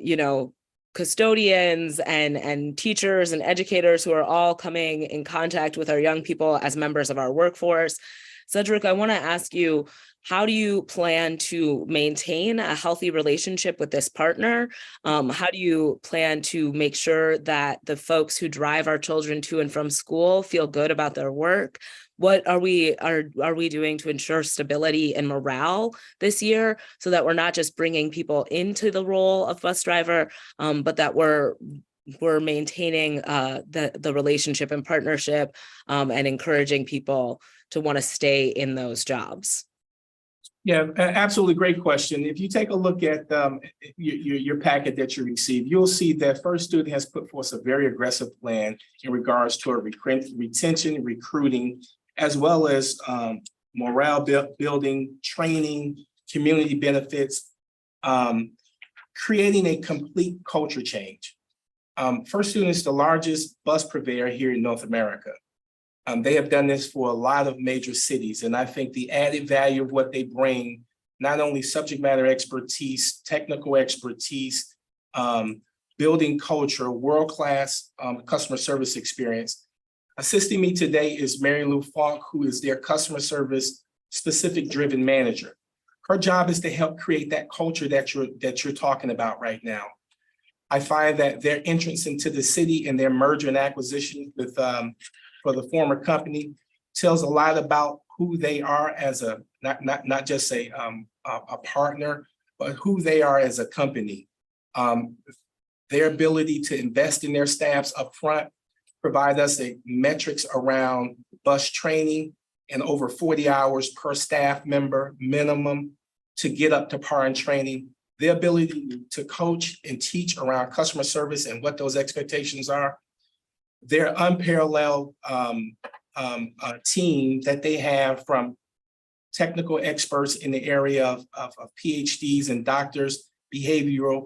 custodians and teachers and educators who are all coming in contact with our young people as members of our workforce. Cedric, I want to ask you, how do you plan to maintain a healthy relationship with this partner? How do you plan to make sure that the folks who drive our children to and from school feel good about their work? What are we doing to ensure stability and morale this year so that we're not just bringing people into the role of bus driver, but that we're maintaining the relationship and partnership and encouraging people to want to stay in those jobs? Yeah, absolutely great question. If you take a look at your packet that you received, you'll see that First Student has put forth a very aggressive plan in regards to retention, recruiting, as well as morale building, training, community benefits, creating a complete culture change. First Student is the largest bus purveyor here in North America. They have done this for a lot of major cities, and I think the added value of what they bring, not only subject matter expertise, technical expertise, building culture, world-class customer service experience. Assisting me today is Mary Lou Falk, who is their customer service specific driven manager. Her job is to help create that culture that you're talking about right now. I find that their entrance into the city and their merger and acquisition with for the former company tells a lot about who they are as a not just a partner, but who they are as a company. Their ability to invest in their staffs upfront, provide us a metrics around bus training and over 40 hours per staff member minimum to get up to par in training. The ability to coach and teach around customer service and what those expectations are. Their unparalleled team that they have from technical experts in the area of PhDs and doctors, behavioral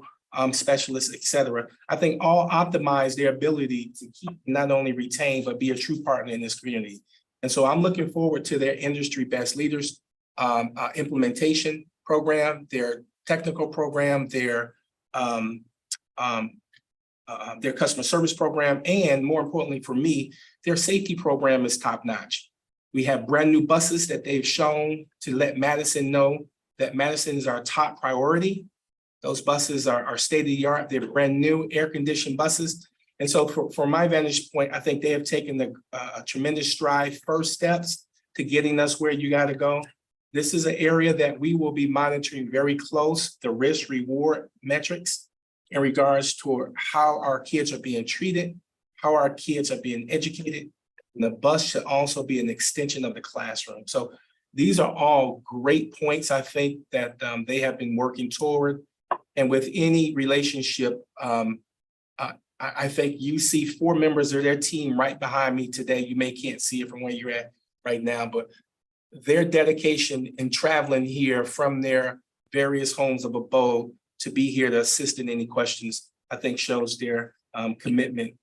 specialists, et cetera. I think all optimize their ability to keep, not only retain, but be a true partner in this community. And so I'm looking forward to their industry best leaders implementation program, their technical program, their customer service program, and more importantly for me, their safety program is top notch. We have brand new buses that they've shown to let Madison know that Madison is our top priority. Those buses are state of the art. They're brand new air conditioned buses. And so from my vantage point, I think they have taken a tremendous stride, first steps to getting us where you got to go. This is an area that we will be monitoring very close, the risk reward metrics in regards to how our kids are being treated, how our kids are being educated. And the bus should also be an extension of the classroom. So these are all great points, I think, that they have been working toward. And with any relationship, I think you see 4 members of their team right behind me today. You may can't see it from where you're at right now, but their dedication in traveling here from their various homes of abode to be here to assist in any questions, I think shows their commitment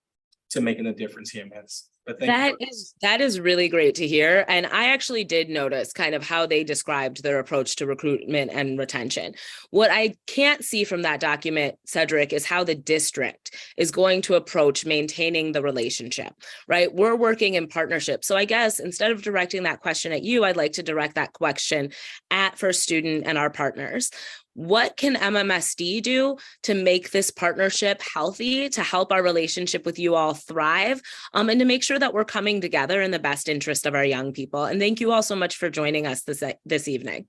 to making a difference here in Madison. But thank you. That is really great to hear. And I actually did notice kind of how they described their approach to recruitment and retention. What I can't see from that document, Cedric, is how the district is going to approach maintaining the relationship, right? We're working in partnership. So I guess instead of directing that question at you, I'd like to direct that question at First Student and our partners. What can MMSD do to make this partnership healthy, to help our relationship with you all thrive, and to make sure that we're coming together in the best interest of our young people? And thank you all so much for joining us this evening.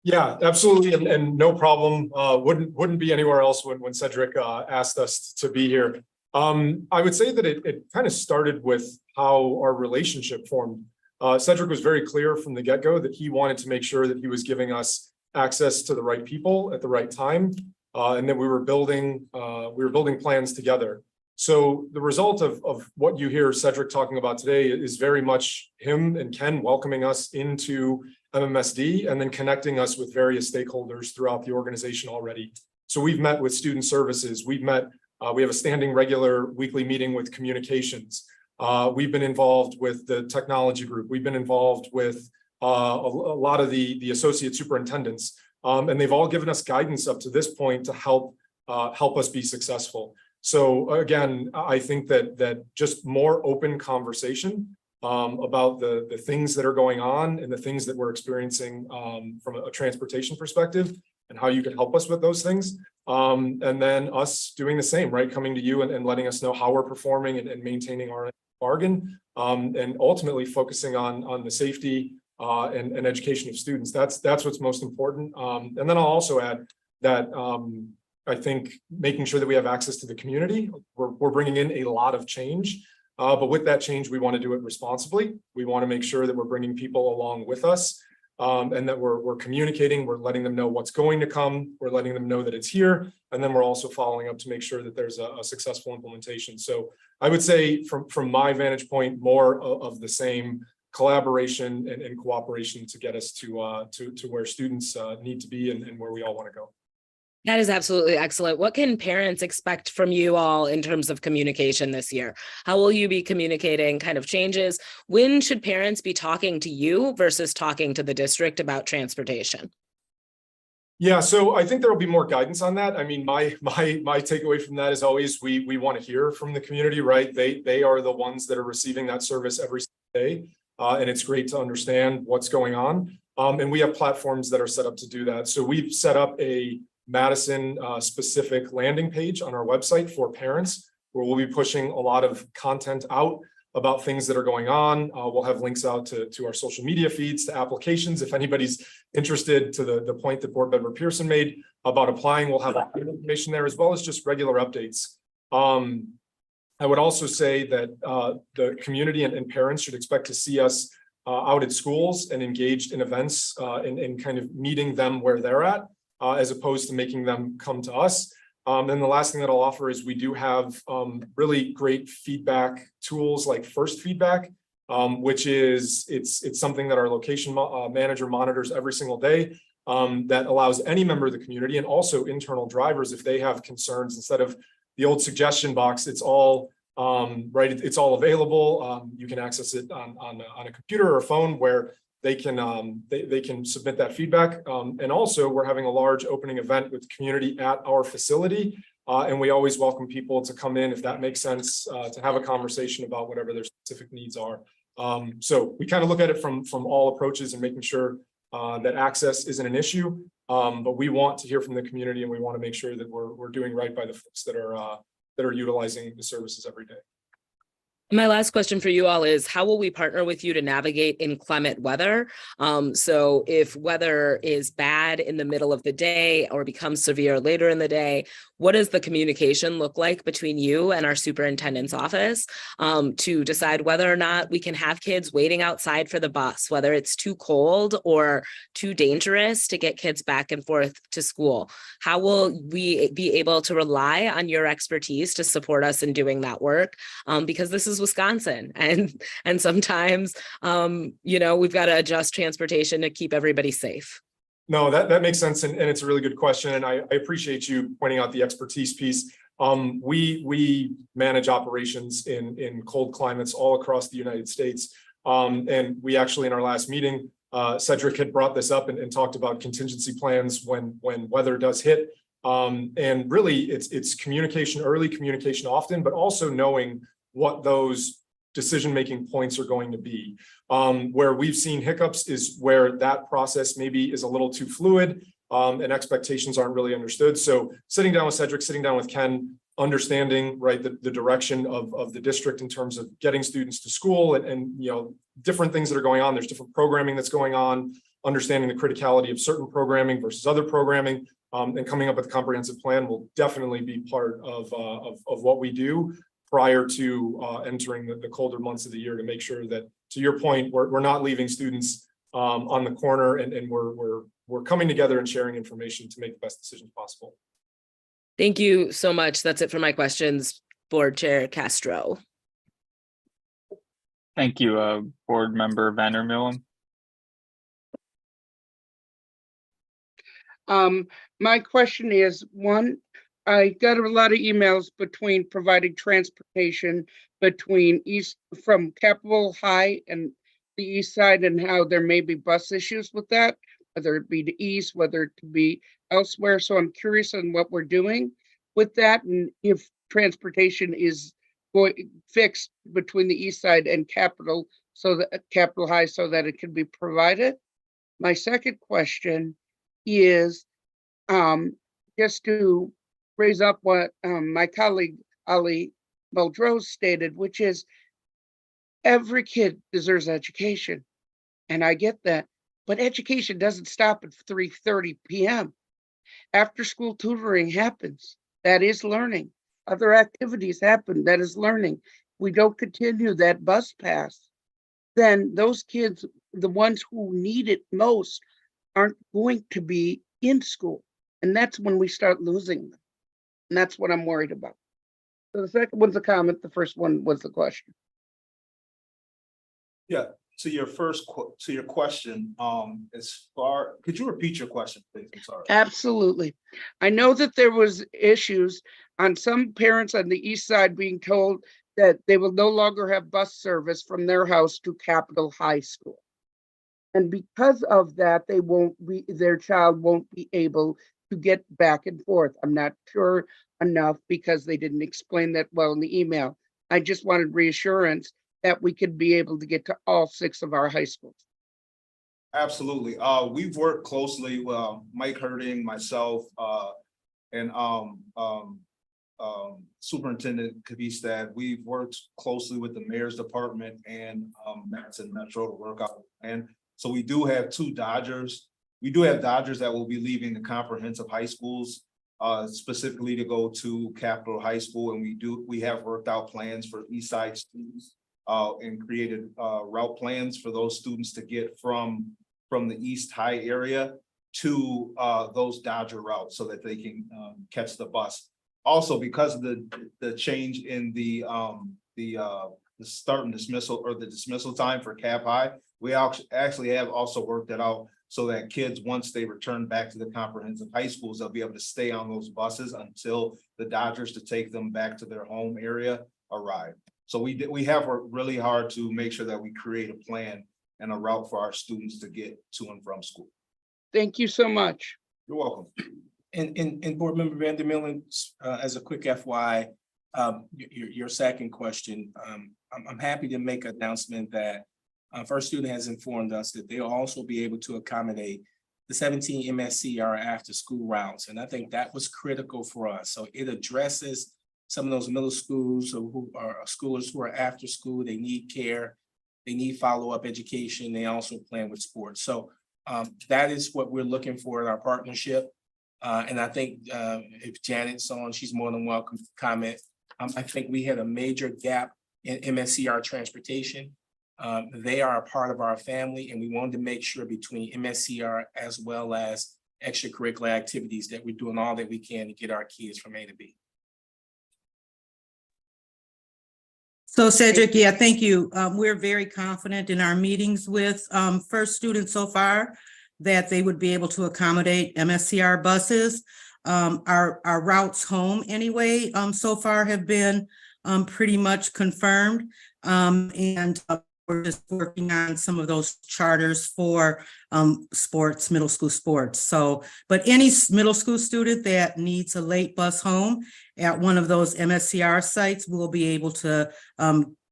Yeah, absolutely. And no problem. Wouldn't be anywhere else when Cedric asked us to be here. I would say that it kind of started with how our relationship formed. Cedric was very clear from the get-go that he wanted to make sure that he was giving us access to the right people at the right time, and that we were building plans together. So the result of what you hear Cedric talking about today is very much him and Ken welcoming us into MMSD and then connecting us with various stakeholders throughout the organization already. So we've met with student services, we have a standing regular weekly meeting with communications. We've been involved with the technology group. We've been involved with a lot of the associate superintendents, and they've all given us guidance up to this point to help us be successful. So again, I think that just more open conversation about the things that are going on and the things that we're experiencing from a transportation perspective and how you can help us with those things. And then us doing the same, right? Coming to you and letting us know how we're performing and maintaining our bargain, and ultimately focusing on the safety and education of students. That's what's most important. And then I'll also add that I think making sure that we have access to the community, we're bringing in a lot of change, but with that change, we want to do it responsibly. We want to make sure that we're bringing people along with us, and that we're communicating, we're letting them know what's going to come, we're letting them know that it's here, and then we're also following up to make sure that there's a successful implementation. So I would say from my vantage point, more of the same collaboration and cooperation to get us to where students need to be and where we all want to go. That is absolutely excellent. What can parents expect from you all in terms of communication this year? How will you be communicating kind of changes? When should parents be talking to you versus talking to the district about transportation? Yeah, so I think there will be more guidance on that. I mean, my takeaway from that is always we want to hear from the community, right? They are the ones that are receiving that service every day. And it's great to understand what's going on. And we have platforms that are set up to do that. So we've set up a Madison specific landing page on our website for parents, where we'll be pushing a lot of content out about things that are going on. We'll have links out to our social media feeds, to applications. If anybody's interested, to the point that Board Member Pearson made about applying, we'll have information there, as well as just regular updates. I would also say that the community and parents should expect to see us out at schools and engaged in events and kind of meeting them where they're at, as opposed to making them come to us. And the last thing that I'll offer is we do have really great feedback tools like First Feedback, which is it's something that our location manager monitors every single day, that allows any member of the community and also internal drivers, if they have concerns, instead of the old suggestion box, it's all right. It's all available. You can access it on a computer or a phone where they can submit that feedback. And also we're having a large opening event with the community at our facility. And we always welcome people to come in if that makes sense, to have a conversation about whatever their specific needs are. So we kind of look at it from all approaches and making sure that access isn't an issue. But we want to hear from the community, and we want to make sure that we're doing right by the folks that are utilizing the services every day. My last question for you all is, how will we partner with you to navigate inclement weather? So if weather is bad in the middle of the day or becomes severe later in the day, what does the communication look like between you and our superintendent's office to decide whether or not we can have kids waiting outside for the bus, whether it's too cold or too dangerous to get kids back and forth to school? How will we be able to rely on your expertise to support us in doing that work? Because this is Wisconsin, and sometimes we've got to adjust transportation to keep everybody safe. No, that makes sense, and it's a really good question, and I appreciate you pointing out the expertise piece. We manage operations in cold climates all across the United States, and we actually in our last meeting, Cedric had brought this up and talked about contingency plans when weather does hit. And really, it's communication, early communication often, but also knowing what those decision-making points are going to be. Where we've seen hiccups is where that process maybe is a little too fluid, and expectations aren't really understood. So sitting down with Cedric, sitting down with Ken, understanding the direction of the district in terms of getting students to school and different things that are going on. There's different programming that's going on, understanding the criticality of certain programming versus other programming, and coming up with a comprehensive plan will definitely be part of what we do prior to entering the colder months of the year, to make sure that, to your point, we're not leaving students on the corner, and we're coming together and sharing information to make the best decisions possible. Thank you so much. That's it for my questions, Board Chair Castro. Thank you, Board Member Vandermeulen. My question is, one, I got a lot of emails between providing transportation between from Capitol High and the east side, and how there may be bus issues with that, whether it be to east, whether it could be elsewhere. So I'm curious on what we're doing with that, and if transportation is fixed between the east side and Capitol High so that it can be provided. My second question is just to raise up what my colleague Ali Muldrow stated, which is every kid deserves education. And I get that, but education doesn't stop at 3:30 p.m. After school tutoring happens, that is learning. Other activities happen, that is learning. We don't continue that bus pass, then those kids, the ones who need it most, aren't going to be in school. And that's when we start losing them. And that's what I'm worried about. So the second one's a comment, the first one was the question. Yeah, to your question, could you repeat your question, please? I'm sorry. Absolutely. I know that there was issues on some parents on the east side being told that they will no longer have bus service from their house to Capitol High School. And because of that, their child won't be able to get back and forth. I'm not sure enough because they didn't explain that well in the email. I just wanted reassurance that we could be able to get to all 6 of our high schools. Absolutely. We've worked closely with Mike Herding, myself, and Superintendent Kavistad. We've worked closely with the Mayor's Department and Madison Metro to work out. And so we do have 2 Dodgers. We do have Dodgers that will be leaving the comprehensive high schools, specifically to go to Capitol High School. And we have worked out plans for East Side students and created route plans for those students to get from the East High area to those Dodger routes so that they can catch the bus. Also, because of the change in the start and dismissal, or the dismissal time for Cap High, we actually have also worked that out so that kids, once they return back to the comprehensive high schools, they'll be able to stay on those buses until the Dodgers to take them back to their home area arrive. So we have worked really hard to make sure that we create a plan and a route for our students to get to and from school. Thank you so much. You're welcome. And Board Member Vandermeulen, as a quick FYI, your second question, I'm happy to make an announcement that First Student has informed us that they'll also be able to accommodate the 17 MSC or after school routes. And I think that was critical for us. So it addresses some of those middle schools who are schoolers who are after school, they need care, they need follow-up education, they also plan with sports. So that is what we're looking for in our partnership. And I think if Janet's on, she's more than welcome to comment. I think we had a major gap in MSCR transportation. They are a part of our family, and we wanted to make sure between MSCR as well as extracurricular activities that we're doing all that we can to get our kids from A to B. So Cedric, yeah, thank you. We're very confident in our meetings with First Student so far that they would be able to accommodate MSCR buses. Our routes home anyway, so far have been pretty much confirmed. And we're just working on some of those charters for sports, middle school sports. So, but any middle school student that needs a late bus home at one of those MSCR sites will be able to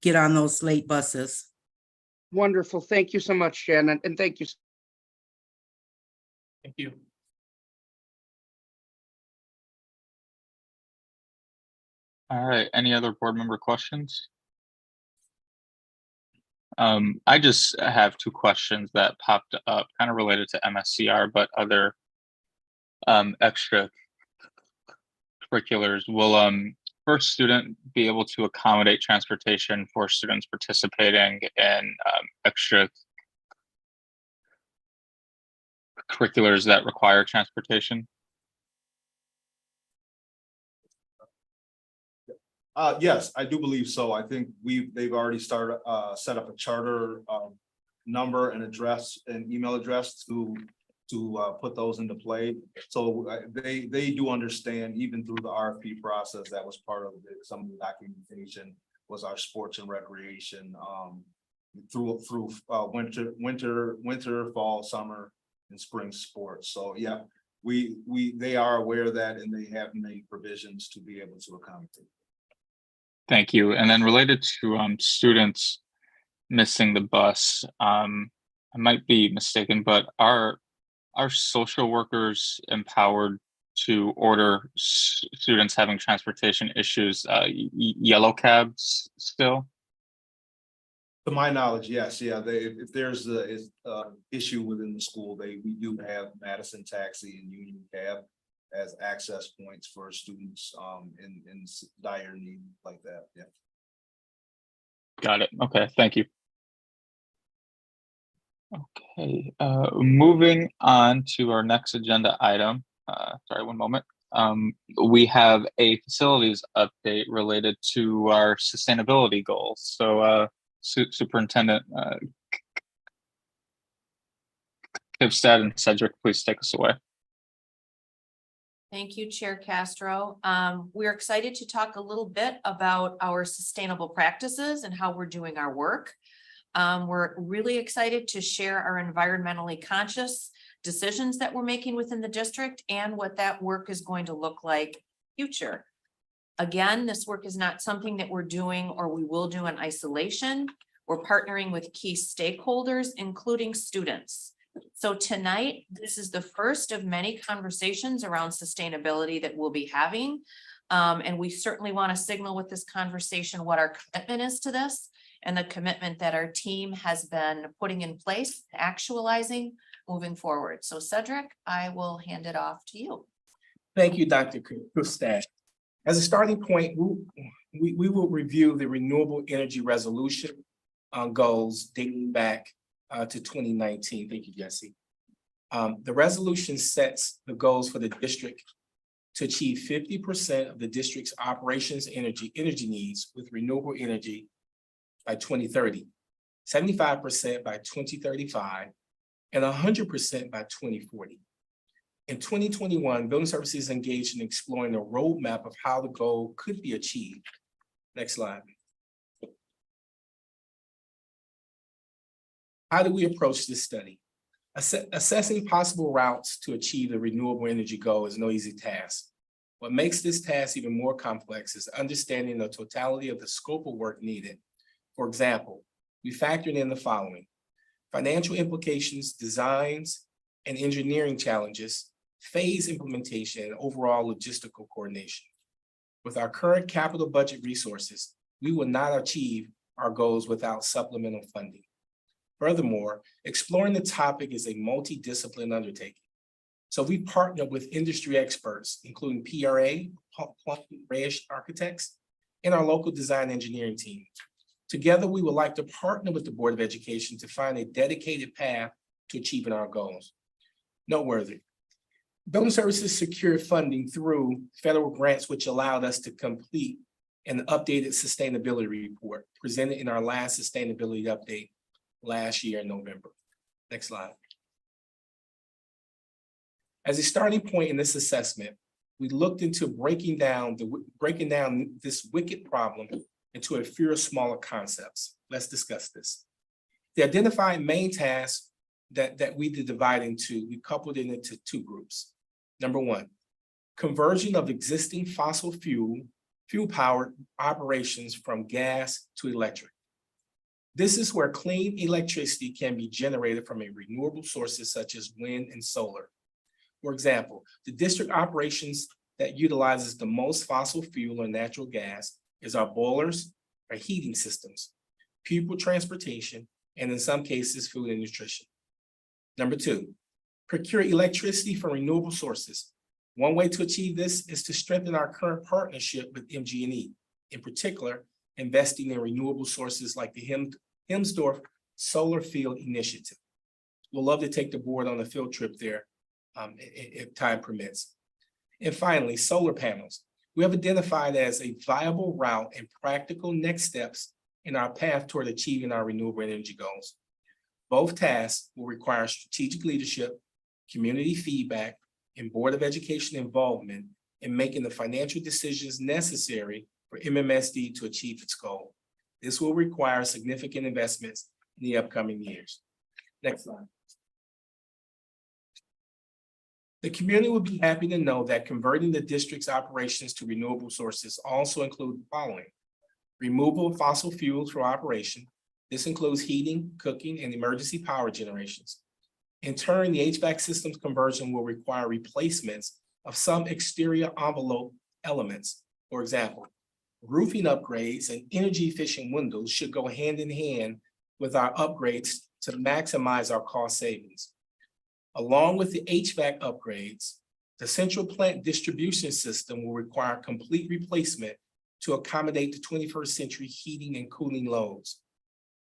get on those late buses. Wonderful. Thank you so much, Shannon, and thank you. Thank you. All right, any other board member questions? I just have two questions that popped up, kind of related to MSCR, but other extra curriculars. Will First Student be able to accommodate transportation for students participating in extra curriculars that require transportation? Yes, I do believe so. I think they've already started, set up a charter, number and address and email address to put those into play. So they do understand, even through the RFP process, that was part of some of the documentation was our sports and recreation, through winter, fall, summer, and spring sports. So yeah, they are aware of that, and they have made provisions to be able to accommodate. Thank you. And then related to students missing the bus, I might be mistaken, but are social workers empowered to order students having transportation issues, yellow cabs still? To my knowledge, yes, yeah, if there's a issue within the school, we do have Madison Taxi and Union Cab as access points for students in dire need like that. Yeah. Got it. Okay, thank you. Okay, moving on to our next agenda item. Sorry, one moment. We have a facilities update related to our sustainability goals. So Superintendent Kivstad and Cedric, please take us away. Thank you, Chair Castro. We're excited to talk a little bit about our sustainable practices and how we're doing our work. We're really excited to share our environmentally conscious decisions that we're making within the district and what that work is going to look like future. Again, this work is not something that we're doing or we will do in isolation. We're partnering with key stakeholders, including students. So tonight, this is the first of many conversations around sustainability that we'll be having. And we certainly want to signal with this conversation what our commitment is to this and the commitment that our team has been putting in place, actualizing, moving forward. So Cedric, I will hand it off to you. Thank you, Dr. Kivstad. As a starting point, we will review the renewable energy resolution goals dating back to 2019. Thank you, Jesse. The resolution sets the goals for the district to achieve 50% of the district's operations energy needs with renewable energy by 2030, 75% by 2035, and 100% by 2040. In 2021, Building Services engaged in exploring a roadmap of how the goal could be achieved. Next slide. How do we approach this study? Assessing possible routes to achieve the renewable energy goal is no easy task. What makes this task even more complex is understanding the totality of the scope of work needed. For example, we factored in the following: financial implications, designs, and engineering challenges, phase implementation, and overall logistical coordination. With our current capital budget resources, we will not achieve our goals without supplemental funding. Furthermore, exploring the topic is a multidisciplinary undertaking. So we partner with industry experts, including PRA, Reyes Architects, and our local design engineering team. Together, we would like to partner with the Board of Education to find a dedicated path to achieving our goals. Noteworthy, Building Services secured funding through federal grants, which allowed us to complete an updated sustainability report presented in our last sustainability update last year in November. Next slide. As a starting point in this assessment, we looked into breaking down this wicked problem into a few smaller concepts. Let's discuss this. The identified main tasks that we divide into, we coupled it into two groups. Number one, conversion of existing fossil fuel-powered operations from gas to electric. This is where clean electricity can be generated from a renewable sources such as wind and solar. For example, the district operations that utilizes the most fossil fuel or natural gas is our boilers, our heating systems, pupil transportation, and in some cases, food and nutrition. Number two, procure electricity from renewable sources. One way to achieve this is to strengthen our current partnership with MG&E, in particular, investing in renewable sources like the Hemsdorf Solar Field Initiative. We'll love to take the board on a field trip there if time permits. And finally, solar panels. We have identified as a viable route and practical next steps in our path toward achieving our renewable energy goals. Both tasks will require strategic leadership, community feedback, and Board of Education involvement in making the financial decisions necessary for MMSD to achieve its goal. This will require significant investments in the upcoming years. Next slide. The community will be happy to know that converting the district's operations to renewable sources also include the following: removal of fossil fuels for operation. This includes heating, cooking, and emergency power generations. In turn, the HVAC systems conversion will require replacements of some exterior envelope elements. For example, roofing upgrades and energy efficient windows should go hand in hand with our upgrades to maximize our cost savings. Along with the HVAC upgrades, the central plant distribution system will require complete replacement to accommodate the 21st century heating and cooling loads.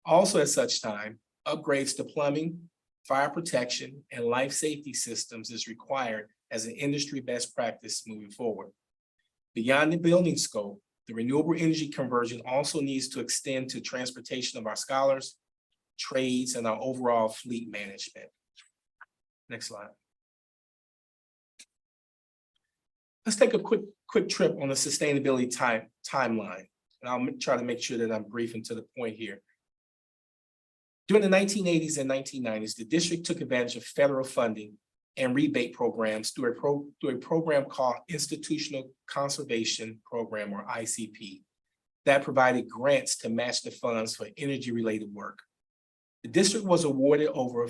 Also at such time, upgrades to plumbing, fire protection, and life safety systems is required as an industry best practice moving forward. Beyond the building scope, the renewable energy conversion also needs to extend to transportation of our scholars, trades, and our overall fleet management. Next slide. Let's take a quick trip on the sustainability timeline. And I'll try to make sure that I'm brief and to the point here. During the 1980s and 1990s, the district took advantage of federal funding and rebate programs through a program called Institutional Conservation Program, or ICP, that provided grants to match the funds for energy-related work. The district was awarded over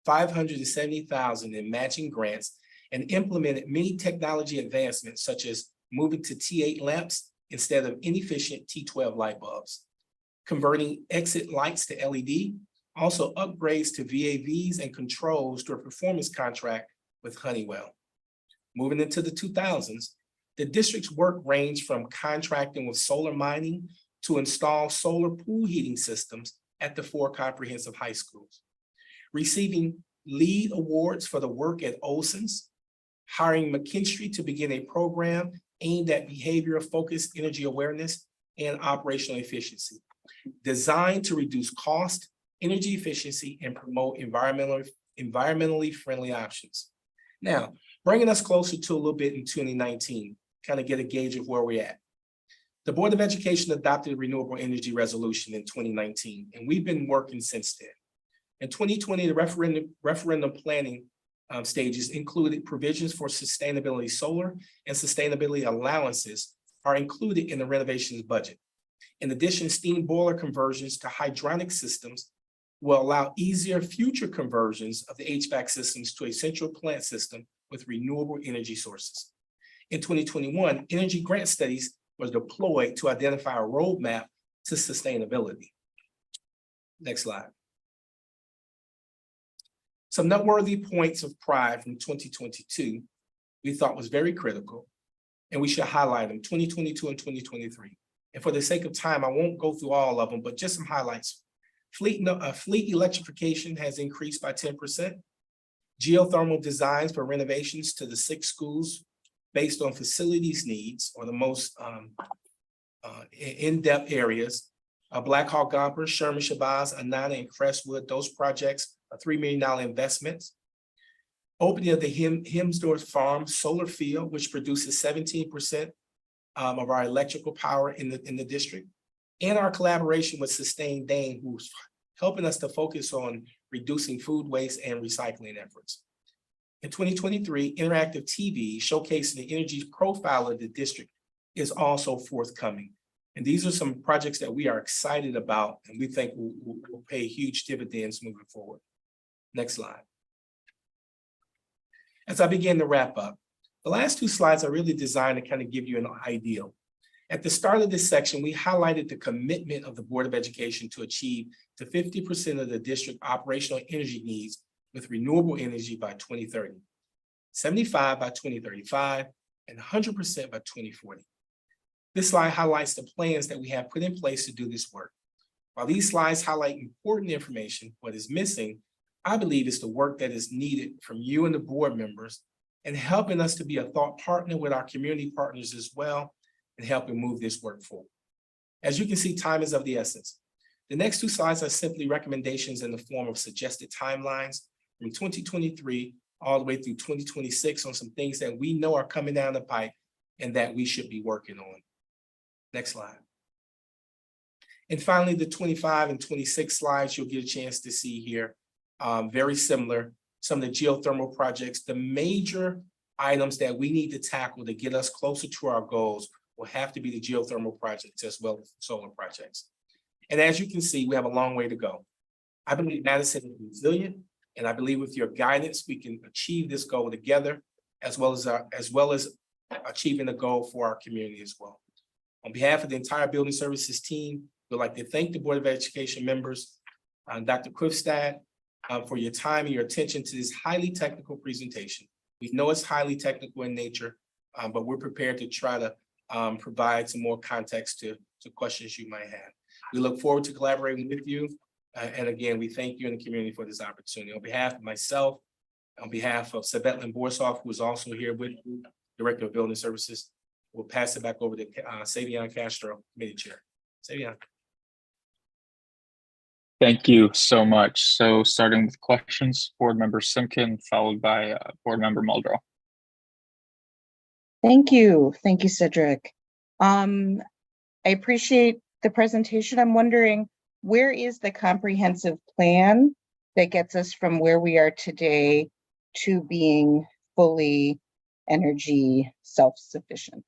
$570,000 in matching grants and implemented many technology advancements, such as moving to T8 lamps instead of inefficient T12 light bulbs, converting exit lights to LED, also upgrades to VAVs and controls through a performance contract with Honeywell. Moving into the 2000s, the district's work ranged from contracting with solar mining to install solar pool heating systems at the 4 comprehensive high schools, receiving lead awards for the work at Olson's, hiring McKinstry to begin a program aimed at behavior-focused energy awareness and operational efficiency, designed to reduce cost, energy efficiency, and promote environmentally friendly options. Now, bringing us closer to a little bit in 2019, kind of get a gauge of where we're at. The Board of Education adopted a renewable energy resolution in 2019, and we've been working since then. In 2020, the referendum planning stages included provisions for sustainability solar and sustainability allowances are included in the renovations budget. In addition, steam boiler conversions to hydronic systems will allow easier future conversions of the HVAC systems to a central plant system with renewable energy sources. In 2021, energy grant studies was deployed to identify a roadmap to sustainability. Next slide. Some noteworthy points of pride from 2022 we thought was very critical, and we should highlight them, 2022 and 2023. And for the sake of time, I won't go through all of them, but just some highlights. Fleet electrification has increased by 10%. Geothermal designs for renovations to the 6 schools based on facilities needs or the most in-depth areas. Black Hawk Gompers, Sherman Shabazz, Anana, and Crestwood, those projects are $3 million investments. Opening of the Hemsdorf Farm Solar Field, which produces 17% of our electrical power in the district. And our collaboration with Sustain Dane, who's helping us to focus on reducing food waste and recycling efforts. In 2023, interactive TV showcasing the energy profile of the district is also forthcoming. And these are some projects that we are excited about and we think will pay huge dividends moving forward. Next slide. As I begin to wrap up, the last 2 slides are really designed to kind of give you an idea. At the start of this section, we highlighted the commitment of the Board of Education to achieve to 50% of the district operational energy needs with renewable energy by 2030, 75 by 2035, and 100% by 2040. This slide highlights the plans that we have put in place to do this work. While these slides highlight important information, what is missing, I believe, is the work that is needed from you and the board members and helping us to be a thought partner with our community partners as well and helping move this work forward. As you can see, time is of the essence. The next 2 slides are simply recommendations in the form of suggested timelines from 2023 all the way through 2026 on some things that we know are coming down the pipe and that we should be working on. Next slide. And finally, the 25 and 26 slides you'll get a chance to see here. Very similar, some of the geothermal projects, the major items that we need to tackle to get us closer to our goals will have to be the geothermal projects as well as solar projects. And as you can see, we have a long way to go. I believe Madison is resilient, and I believe with your guidance, we can achieve this goal together, as well as achieving a goal for our community as well. On behalf of the entire building services team, we'd like to thank the Board of Education members, Dr. Krifstad, for your time and your attention to this highly technical presentation. We know it's highly technical in nature, but we're prepared to try to provide some more context to questions you might have. We look forward to collaborating with you. And again, we thank you and the community for this opportunity. On behalf of myself, on behalf of Savetlin Borsov, who is also here with you, Director of Building Services, we'll pass it back over to Savion Castro, Committee Chair. Savion. Thank you so much. So starting with questions, Board Member Simkin, followed by Board Member Muldrow. Thank you, Cedric. I appreciate the presentation. I'm wondering, where is the comprehensive plan that gets us from where we are today to being fully energy self-sufficient?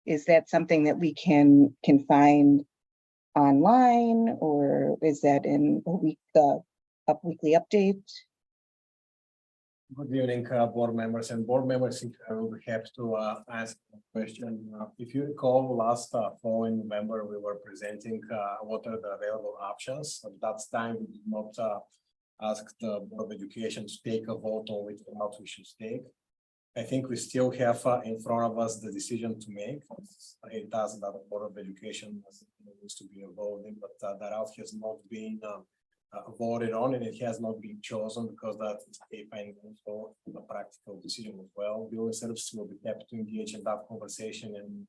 Is that something that we can find online, or is that in a weekly update? Good evening, board members and board members. I will be happy to ask a question. If you recall, last fall in November, we were presenting what are the available options. At that time, we did not ask the Board of Education to take a vote on which route we should take. I think we still have in front of us the decision to make. It does that the Board of Education needs to be involved in, but that route has not been voted on, and it has not been chosen because that is a financial and a practical decision as well. Building Services will be happy to engage in that conversation and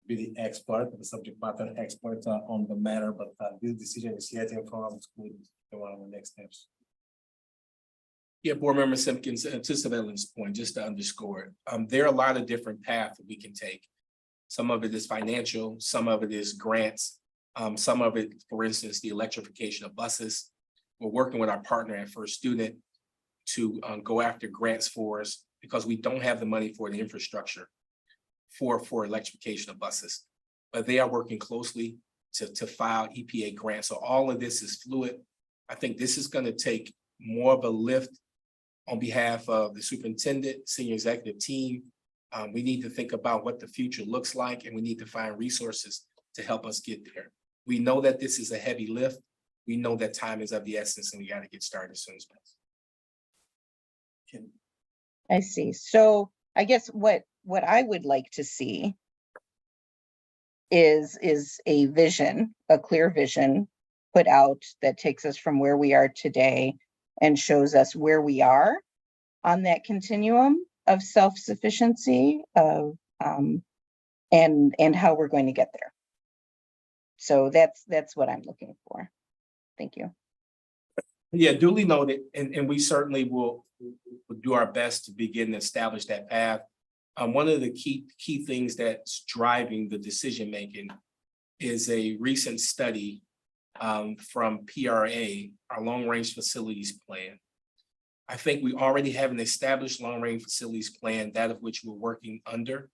be the expert, the subject matter expert on the matter, but this decision is yet in front of the school. One of the next steps. Yeah, Board Member Simpkins, to Savetlin's point, just to underscore it, there are a lot of different paths that we can take. Some of it is financial, some of it is grants, some of it, for instance, the electrification of buses. We're working with our partner at First Student to go after grants for us because we don't have the money for the infrastructure for electrification of buses. But they are working closely to file EPA grants. So all of this is fluid. I think this is going to take more of a lift on behalf of the superintendent, senior executive team, We need to think about what the future looks like, and we need to find resources to help us get there. We know that this is a heavy lift. We know that time is of the essence, and we got to get started as soon as possible. I see. So I guess what I would like to see is a vision, a clear vision put out that takes us from where we are today and shows us where we are on that continuum of self-sufficiency of and how we're going to get there. So that's what I'm looking for. Thank you. Yeah, duly noted, and we certainly will do our best to begin to establish that path. One of the key things that's driving the decision-making is a recent study from PRA, our long-range facilities plan. I think we already have an established long-range facilities plan, that of which we're working under.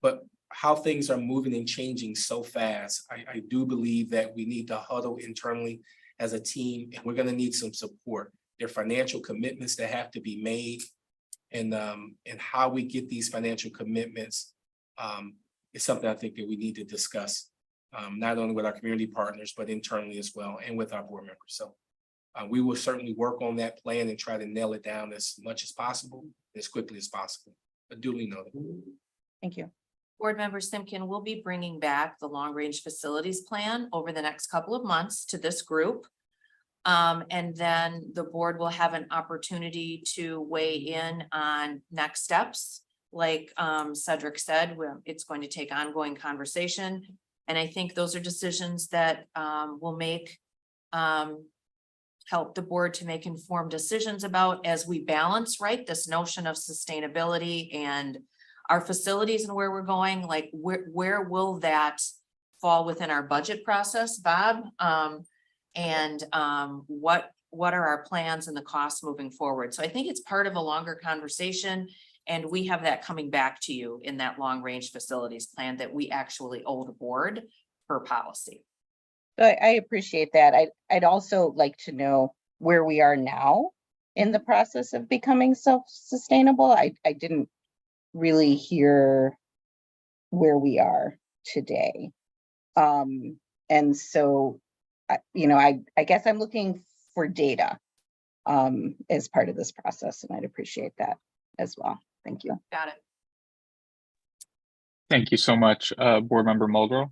But how things are moving and changing so fast, I do believe that we need to huddle internally as a team, and we're gonna need some support. There are financial commitments that have to be made, and how we get these financial commitments is something I think that we need to discuss, not only with our community partners, but internally as well, and with our board members. So we will certainly work on that plan and try to nail it down as much as possible, as quickly as possible, but duly noted. Thank you. Board Member Simkin will be bringing back the long-range facilities plan over the next couple of months to this group. And then the board will have an opportunity to weigh in on next steps. Like Cedric said, it's going to take ongoing conversation. And I think those are decisions that will make help the board to make informed decisions about as we balance, right, this notion of sustainability and our facilities and where we're going, like where will that fall within our budget process, Bob? And what are our plans and the costs moving forward? So I think it's part of a longer conversation, and we have that coming back to you in that long range facilities plan that we actually owe the board per policy. So I appreciate that. I'd also like to know where we are now in the process of becoming self-sustainable. I didn't really hear where we are today. And so, I guess I'm looking for data as part of this process, and I'd appreciate that as well. Thank you. Got it. Thank you so much, Board Member Muldrow.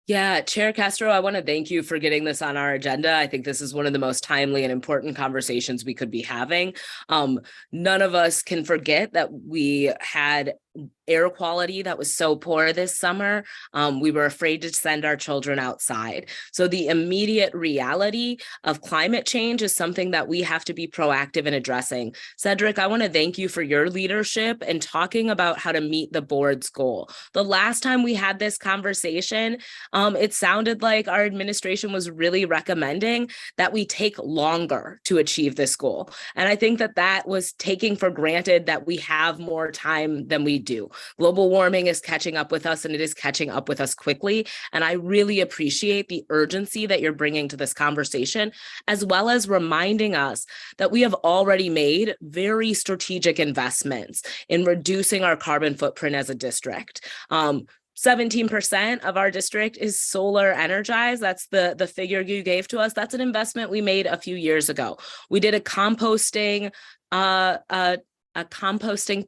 Yeah, Chair Castro, I want to thank you for getting this on our agenda. I think this is one of the most timely and important conversations we could be having. None of us can forget that we had air quality that was so poor this summer. We were afraid to send our children outside. So the immediate reality of climate change is something that we have to be proactive in addressing. Cedric, I want to thank you for your leadership and talking about how to meet the board's goal. The last time we had this conversation, it sounded like our administration was really recommending that we take longer to achieve this goal. And I think that was taking for granted that we have more time than we do. Global warming is catching up with us, and it is catching up with us quickly. And I really appreciate the urgency that you're bringing to this conversation, as well as reminding us that we have already made very strategic investments in reducing our carbon footprint as a district. 17% of our district is solar energized. That's the figure you gave to us. That's an investment we made a few years ago. We did a composting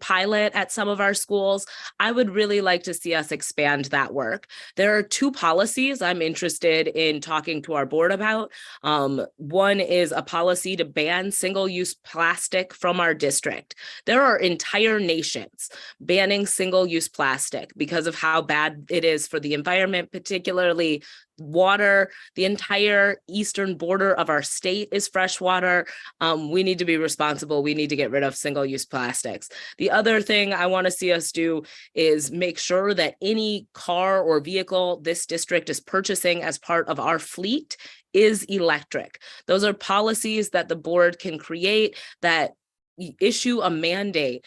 pilot at some of our schools. I would really like to see us expand that work. There are two policies I'm interested in talking to our board about. One is a policy to ban single-use plastic from our district. There are entire nations banning single-use plastic because of how bad it is for the environment, particularly water. The entire eastern border of our state is freshwater. We need to be responsible. We need to get rid of single-use plastics. The other thing I want to see us do is make sure that any car or vehicle this district is purchasing as part of our fleet is electric. Those are policies that the board can create that issue a mandate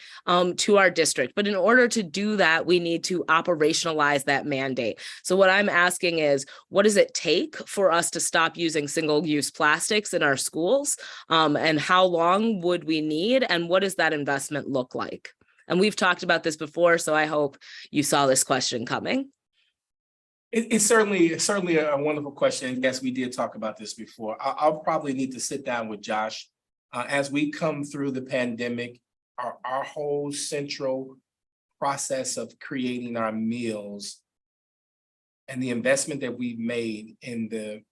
to our district. But in order to do that, we need to operationalize that mandate. So what I'm asking is, what does it take for us to stop using single-use plastics in our schools? And how long would we need? And what does that investment look like? And we've talked about this before, so I hope you saw this question coming. It's certainly a wonderful question. Yes, we did talk about this before. I'll probably need to sit down with Josh. As we come through the pandemic, our whole central process of creating our meals and the investment that we've made in the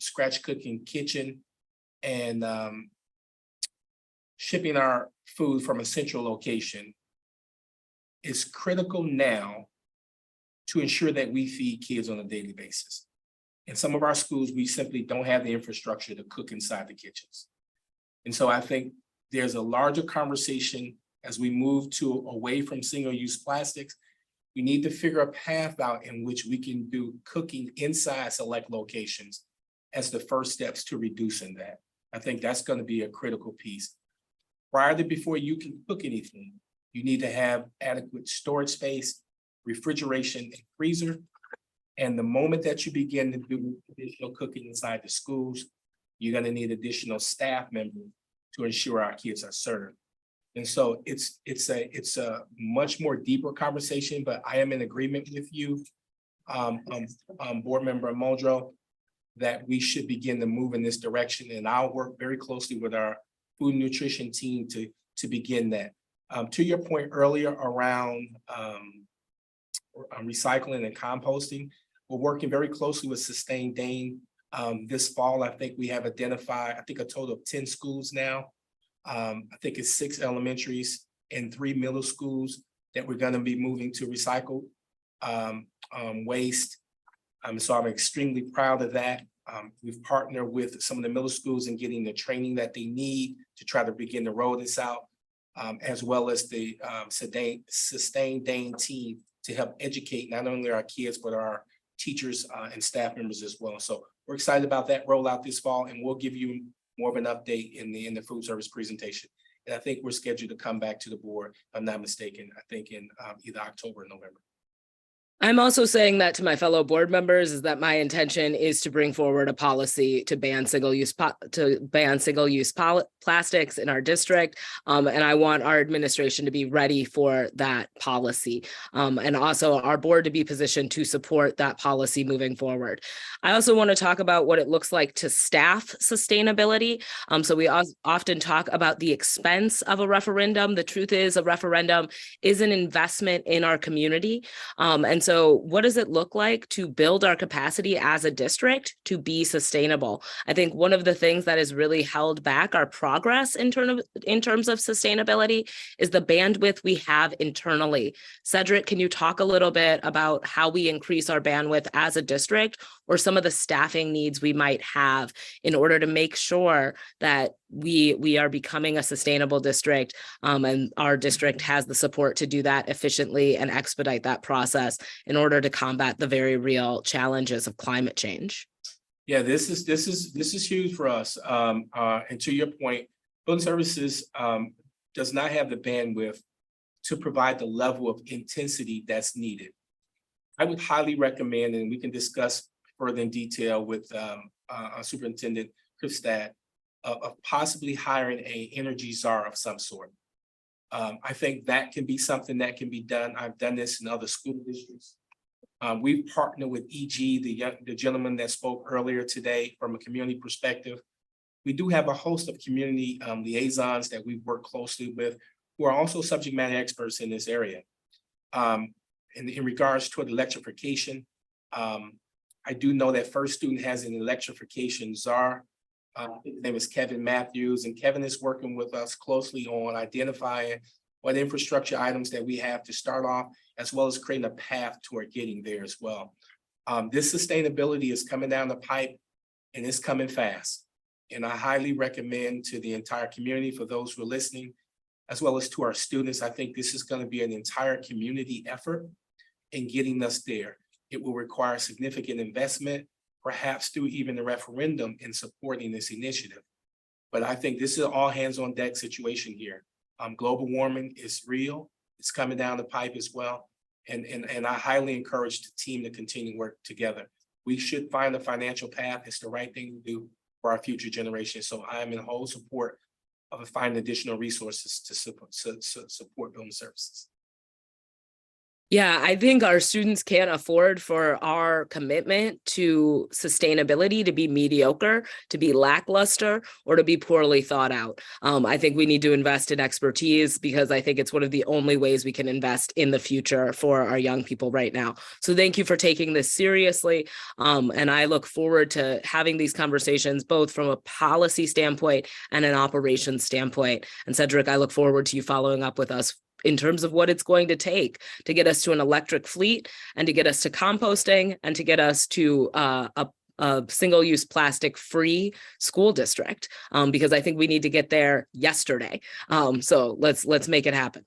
scratch cooking kitchen and shipping our food from a central location is critical now to ensure that we feed kids on a daily basis. In some of our schools, we simply don't have the infrastructure to cook inside the kitchens. And so I think there's a larger conversation as we move away from single-use plastics. We need to figure a path out in which we can do cooking inside select locations as the first steps to reducing that. I think that's going to be a critical piece. Before you can cook anything, you need to have adequate storage space, refrigeration, and freezer. And the moment that you begin to do additional cooking inside the schools, you're going to need additional staff members to ensure our kids are served. And so it's a much more deeper conversation, but I am in agreement with you, Board Member Muldrow, that we should begin to move in this direction. And I'll work very closely with our food and nutrition team to begin that. To your point earlier around recycling and composting, we're working very closely with Sustain Dane. This fall, I think we have identified, I think a total of 10 schools now. I think it's 6 elementaries and 3 middle schools that we're going to be moving to recycle waste. So I'm extremely proud of that. We've partnered with some of the middle schools in getting the training that they need to try to begin to roll this out, as well as the Sustain Dane team to help educate not only our kids, but our teachers and staff members as well. So we're excited about that rollout this fall, and we'll give you more of an update in the food service presentation. And I think we're scheduled to come back to the board, if I'm not mistaken, I think in either October or November. I'm also saying that to my fellow board members is that my intention is to bring forward a policy to ban single-use plastics in our district. And I want our administration to be ready for that policy. And also our board to be positioned to support that policy moving forward. I also want to talk about what it looks like to staff sustainability. So we often talk about the expense of a referendum. The truth is a referendum is an investment in our community. And so what does it look like to build our capacity as a district to be sustainable? I think one of the things that has really held back our progress in terms of sustainability is the bandwidth we have internally. Cedric, can you talk a little bit about how we increase our bandwidth as a district or some of the staffing needs we might have in order to make sure that we are becoming a sustainable district, and our district has the support to do that efficiently and expedite that process in order to combat the very real challenges of climate change? Yeah, this is huge for us. And to your point, building services does not have the bandwidth to provide the level of intensity that's needed. I would highly recommend, and we can discuss further in detail with Superintendent Krifstad, of possibly hiring an energy czar of some sort. I think that can be something that can be done. I've done this in other school districts. We've partnered with EG, the gentleman that spoke earlier today, from a community perspective. We do have a host of community liaisons that we've worked closely with who are also subject matter experts in this area. In regards to electrification, I do know that First Student has an electrification czar. His name is Kevin Matthews, and Kevin is working with us closely on identifying what infrastructure items that we have to start off, as well as creating a path toward getting there as well. This sustainability is coming down the pipe and it's coming fast. And I highly recommend to the entire community, for those who are listening, as well as to our students, I think this is going to be an entire community effort in getting us there. It will require significant investment, perhaps through even a referendum in supporting this initiative. But I think this is an all hands on deck situation here. Global warming is real. It's coming down the pipe as well. And I highly encourage the team to continue to work together. We should find a financial path. It's the right thing to do for our future generations. So I am in whole support of finding additional resources to support building services. Yeah, I think our students can't afford for our commitment to sustainability to be mediocre, to be lackluster, or to be poorly thought out. I think we need to invest in expertise because I think it's one of the only ways we can invest in the future for our young people right now. So thank you for taking this seriously. And I look forward to having these conversations, both from a policy standpoint and an operations standpoint. And Cedric, I look forward to you following up with us in terms of what it's going to take to get us to an electric fleet and to get us to composting and to get us to a single-use plastic-free school district, because I think we need to get there yesterday. So let's make it happen.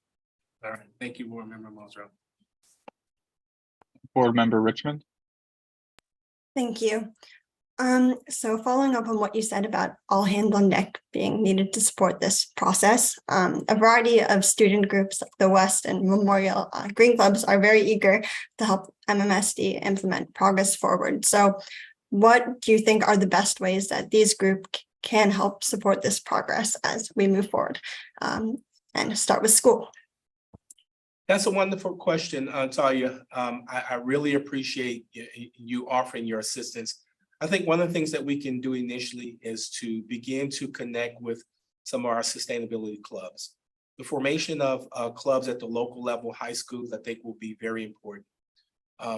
All right, thank you, Board Member Mosrell. Board Member Richmond. Thank you. So following up on what you said about all hands on deck being needed to support this process, a variety of student groups, the West and Memorial Green Clubs, are very eager to help MMSD implement Progress Forward. So what do you think are the best ways that these groups can help support this progress as we move forward, and start with school? That's a wonderful question, Talia. I really appreciate you offering your assistance. I think one of the things that we can do initially is to begin to connect with some of our sustainability clubs. The formation of clubs at the local level, high schools, I think will be very important.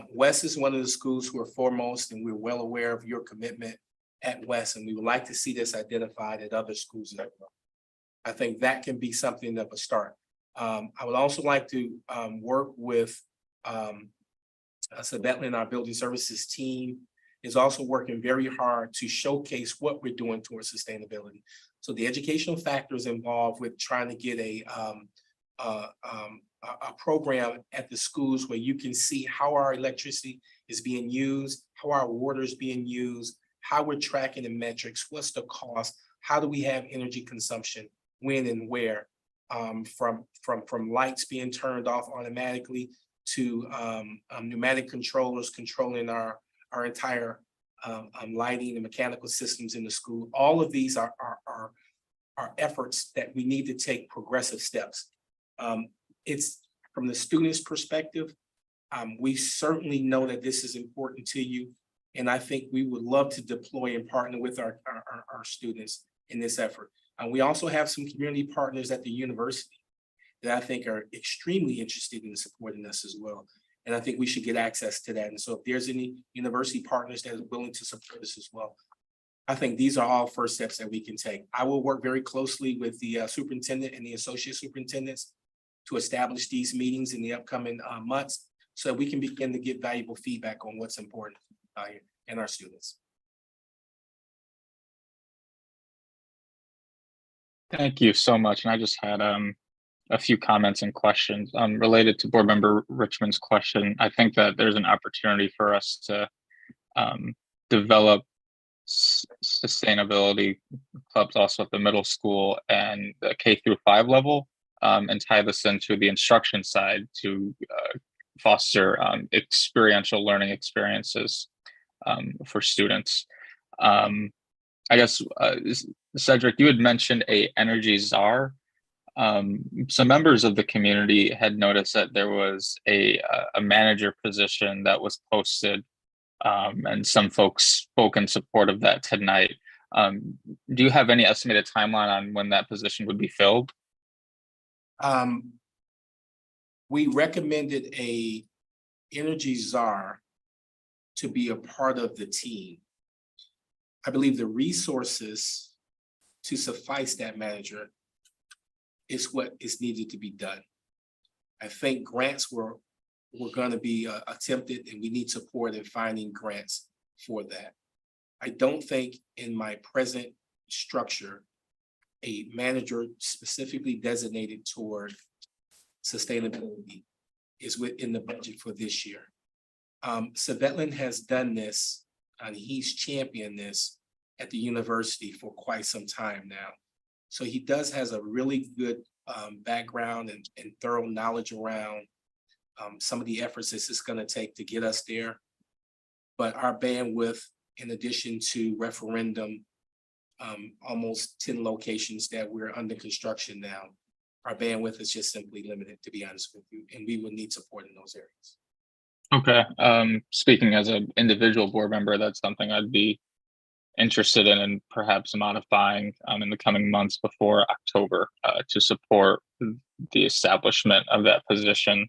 West is one of the schools who are foremost, and we're well aware of your commitment at West, and we would like to see this identified at other schools as well. I think that can be something of a start. I would also like to work with Sabetland, our building services team, is also working very hard to showcase what we're doing towards sustainability. So the educational factors involved with trying to get a program at the schools where you can see how our electricity is being used, how our water is being used, how we're tracking the metrics, what's the cost, how do we have energy consumption, when and where, from lights being turned off automatically to pneumatic controllers controlling our entire lighting and mechanical systems in the school. All of these are efforts that we need to take progressive steps. It's from the student's perspective. We certainly know that this is important to you, and I think we would love to deploy and partner with our students in this effort. And we also have some community partners at the university that I think are extremely interested in supporting us as well. And I think we should get access to that. And so if there's any university partners that are willing to support us as well, I think these are all first steps that we can take. I will work very closely with the superintendent and the associate superintendents to establish these meetings in the upcoming months so that we can begin to get valuable feedback on what's important in our students. Thank you so much. And I just had a few comments and questions related to Board Member Richmond's question. I think that there's an opportunity for us to develop sustainability clubs also at the middle school and the K-5 level, and tie this into the instruction side to foster experiential learning experiences for students. I guess, Cedric, you had mentioned a energy czar. Some members of the community had noticed that there was a manager position that was posted, and some folks spoke in support of that tonight. Do you have any estimated timeline on when that position would be filled? We recommended a energy czar to be a part of the team. I believe the resources to suffice that manager is what is needed to be done. I think grants were going to be attempted, and we need support in finding grants for that. I don't think in my present structure, a manager specifically designated toward sustainability is within the budget for this year. Sabetland has done this, and he's championed this at the university for quite some time now. So he has a really good background and thorough knowledge around some of the efforts this is going to take to get us there. But our bandwidth, in addition to referendum, almost 10 locations that we're under construction now, our bandwidth is just simply limited, to be honest with you, and we would need support in those areas. Okay, speaking as an individual board member, that's something I'd be interested in and perhaps modifying in the coming months before October to support the establishment of that position.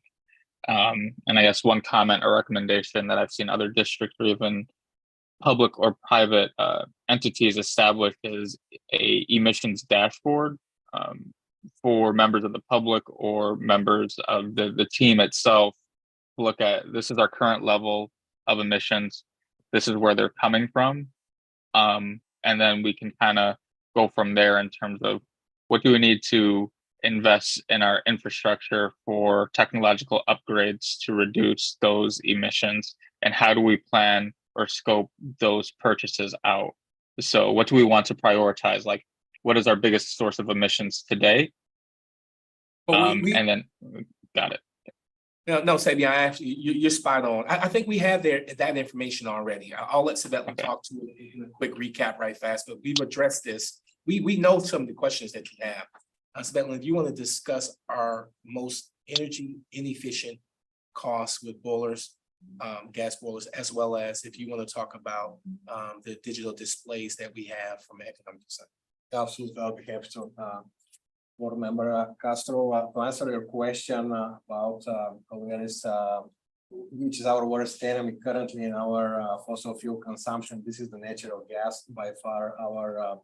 And I guess one comment or recommendation that I've seen other districts or even public or private entities establish is a emissions dashboard for members of the public or members of the team itself. Look at, this is our current level of emissions. This is where they're coming from. And then we can kind of go from there in terms of what do we need to invest in our infrastructure for technological upgrades to reduce those emissions, and how do we plan or scope those purchases out? So what do we want to prioritize? Like, what is our biggest source of emissions today? And then, got it. No, Sabian, you're spot on. I think we have that information already. I'll let Savette talk to it in a quick recap right fast, but we've addressed this. We know some of the questions that you have. Savette, if you want to discuss our most energy inefficient costs with boilers, gas boilers, as well as if you want to talk about the digital displays that we have from an economic side. Absolutely, I'll be happy to. Board Member Castro, to answer your question about which is our worst enemy currently in our fossil fuel consumption. This is the natural gas. By far, our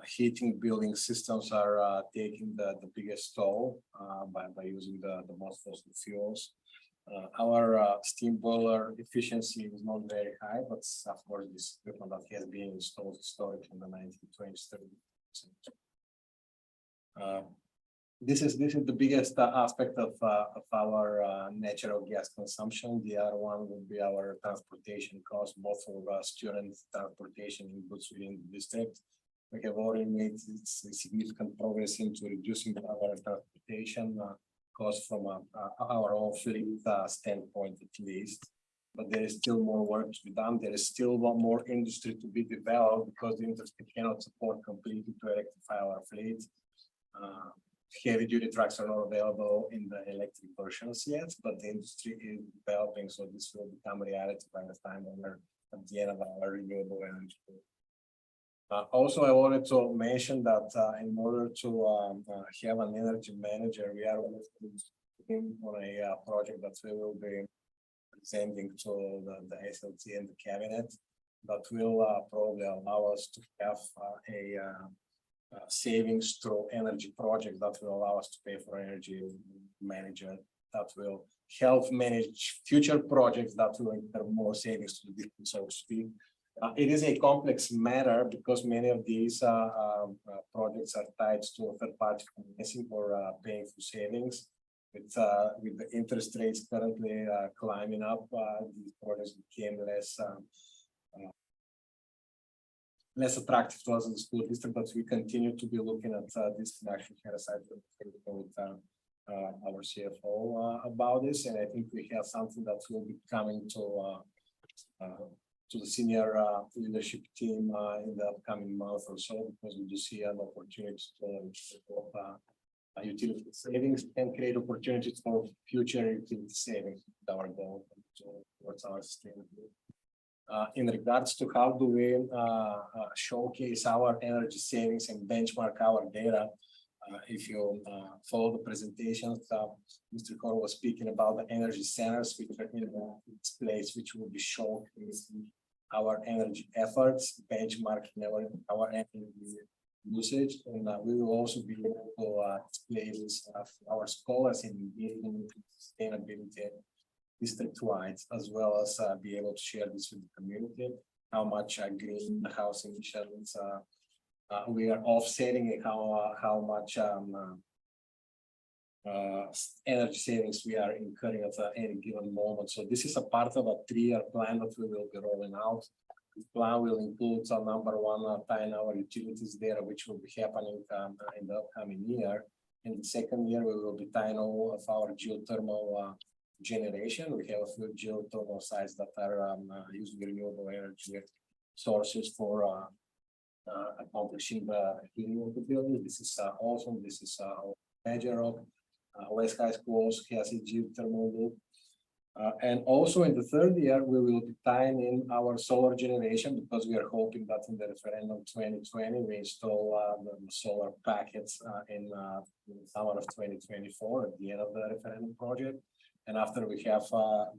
heating building systems are taking the biggest toll by using the most fossil fuels. Our steam boiler efficiency is not very high, but of course, this equipment that has been installed historically in the 1920s, 30s. This is the biggest aspect of our natural gas consumption. The other one would be our transportation costs, both for student transportation inputs within the district. We have already made significant progress into reducing our transportation costs from our own fleet standpoint, at least. But there is still more work to be done. There is still a lot more industry to be developed because the industry cannot support completely to electrify our fleet. Heavy duty trucks are not available in the electric versions yet, but the industry is developing, so this will become reality by the time we're at the end of our renewable energy. Also, I wanted to mention that in order to have an energy manager, we are working on a project that we will be presenting to the SLT and the cabinet that will probably allow us to have a savings through energy project that will allow us to pay for energy manager that will help manage future projects that will incur more savings to the district, so to speak. It is a complex matter because many of these projects are tied to third-party financing or paying for savings. With the interest rates currently climbing up, these projects became less attractive to us in the school district, but we continue to be looking at this and actually had a side with our CFO about this, and I think we have something that will be coming to the senior leadership team in the upcoming month or so, because we do see an opportunity to utility savings and create opportunities for future utility savings. Our goal towards our sustainability. In regards to how do we showcase our energy savings and benchmark our data, if you follow the presentations, Mr. Coro was speaking about the energy centers, which are in this place, which will be showcasing our energy efforts, benchmarking our energy usage, and we will also be able to display this our scholars in engagement sustainability district-wide, as well as be able to share this with the community, how much greenhouse emissions we are offsetting and how much energy savings we are incurring at any given moment. So this is a part of a 3-year plan that we will be rolling out. Plan will include some number one, 10-hour utilities there, which will be happening in the upcoming year. In the second year, we will be tying all of our geothermal generation. We have a few geothermal sites that are using renewable energy sources for accomplishing the heating of the building. This is awesome. This is Major Rock. West High School also has a geothermal loop. And also in the third year, we will be tying in our solar generation because we are hoping that in the referendum 2020, we install the solar packets in the summer of 2024 at the end of the referendum project. And after we have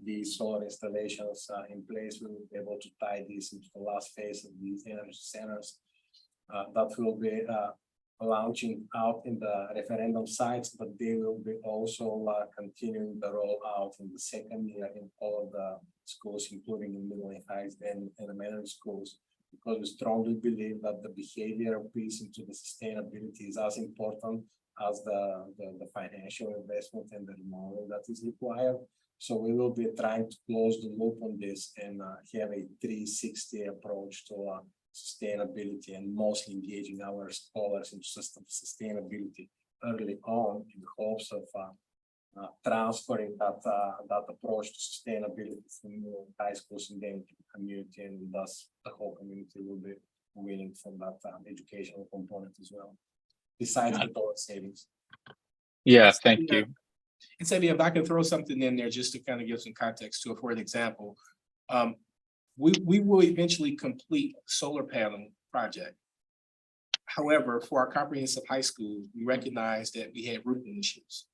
the solar installations in place, we will be able to tie these into the last phase of these energy centers that will be launching out in the referendum sites, but they will be also continuing the rollout in the second year in all of the schools, including in middle and high and elementary schools, because we strongly believe that the behavioral piece into the sustainability is as important as the financial investment and the remodeling that is required. So we will be trying to close the loop on this and have a 360 approach to sustainability and mostly engaging our scholars in system sustainability early on in the hopes of transferring that approach to sustainability from high schools and then to the community, and thus the whole community will be winning from that educational component as well, besides the dollar savings. Yeah, thank you. And Sabia, if I can throw something in there just to kind of give some context to it, for an example, we will eventually complete solar panel project. However, for our comprehensive high school, we recognize that we had roofing issues.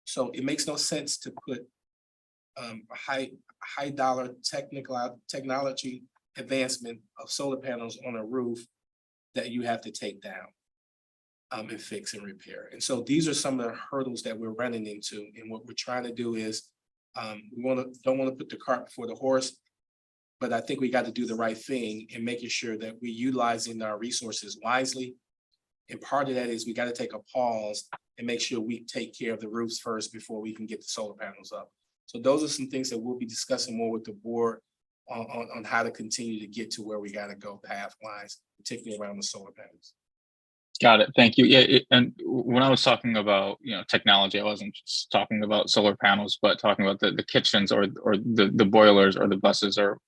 So it makes no sense to put a high dollar technology advancement of solar panels on a roof that you have to take down and fix and repair. And so these are some of the hurdles that we're running into. And what we're trying to do is we don't want to put the cart before the horse, but I think we got to do the right thing in making sure that we're utilizing our resources wisely. And part of that is we got to take a pause and make sure we take care of the roofs first before we can get the solar panels up. So those are some things that we'll be discussing more with the board on how to continue to get to where we got to go path-wise, particularly around the solar panels. Got it. Thank you. Yeah, and when I was talking about technology, I wasn't just talking about solar panels, but talking about the kitchens or the boilers or the buses or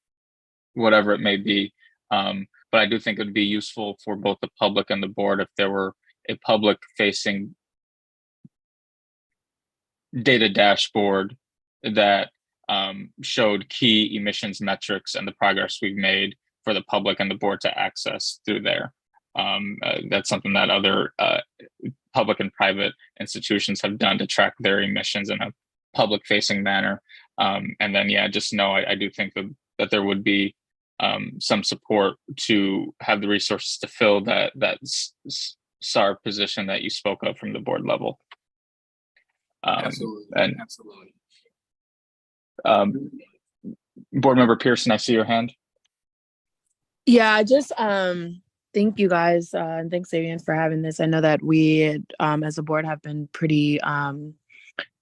whatever it may be. But I do think it would be useful for both the public and the board if there were a public-facing data dashboard that showed key emissions metrics and the progress we've made for the public and the board to access through there. That's something that other public and private institutions have done to track their emissions in a public-facing manner. And then, yeah, just know I do think that there would be some support to have the resources to fill that SAR position that you spoke of from the board level. Absolutely. And Absolutely. Board Member Pearson, I see your hand. Yeah, I just thank you guys and thanks Sabian for having this. I know that we as a board have been pretty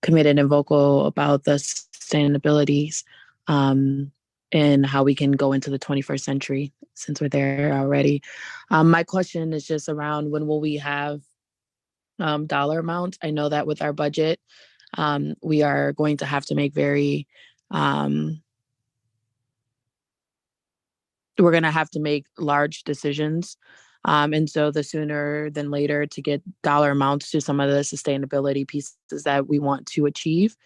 committed and vocal about the sustainabilities and how we can go into the 21st century since we're there already. My question is just around when will we have dollar amounts? I know that with our budget, we are going to have to make we're going to have to make large decisions. And so the sooner than later to get dollar amounts to some of the sustainability pieces that we want to achieve.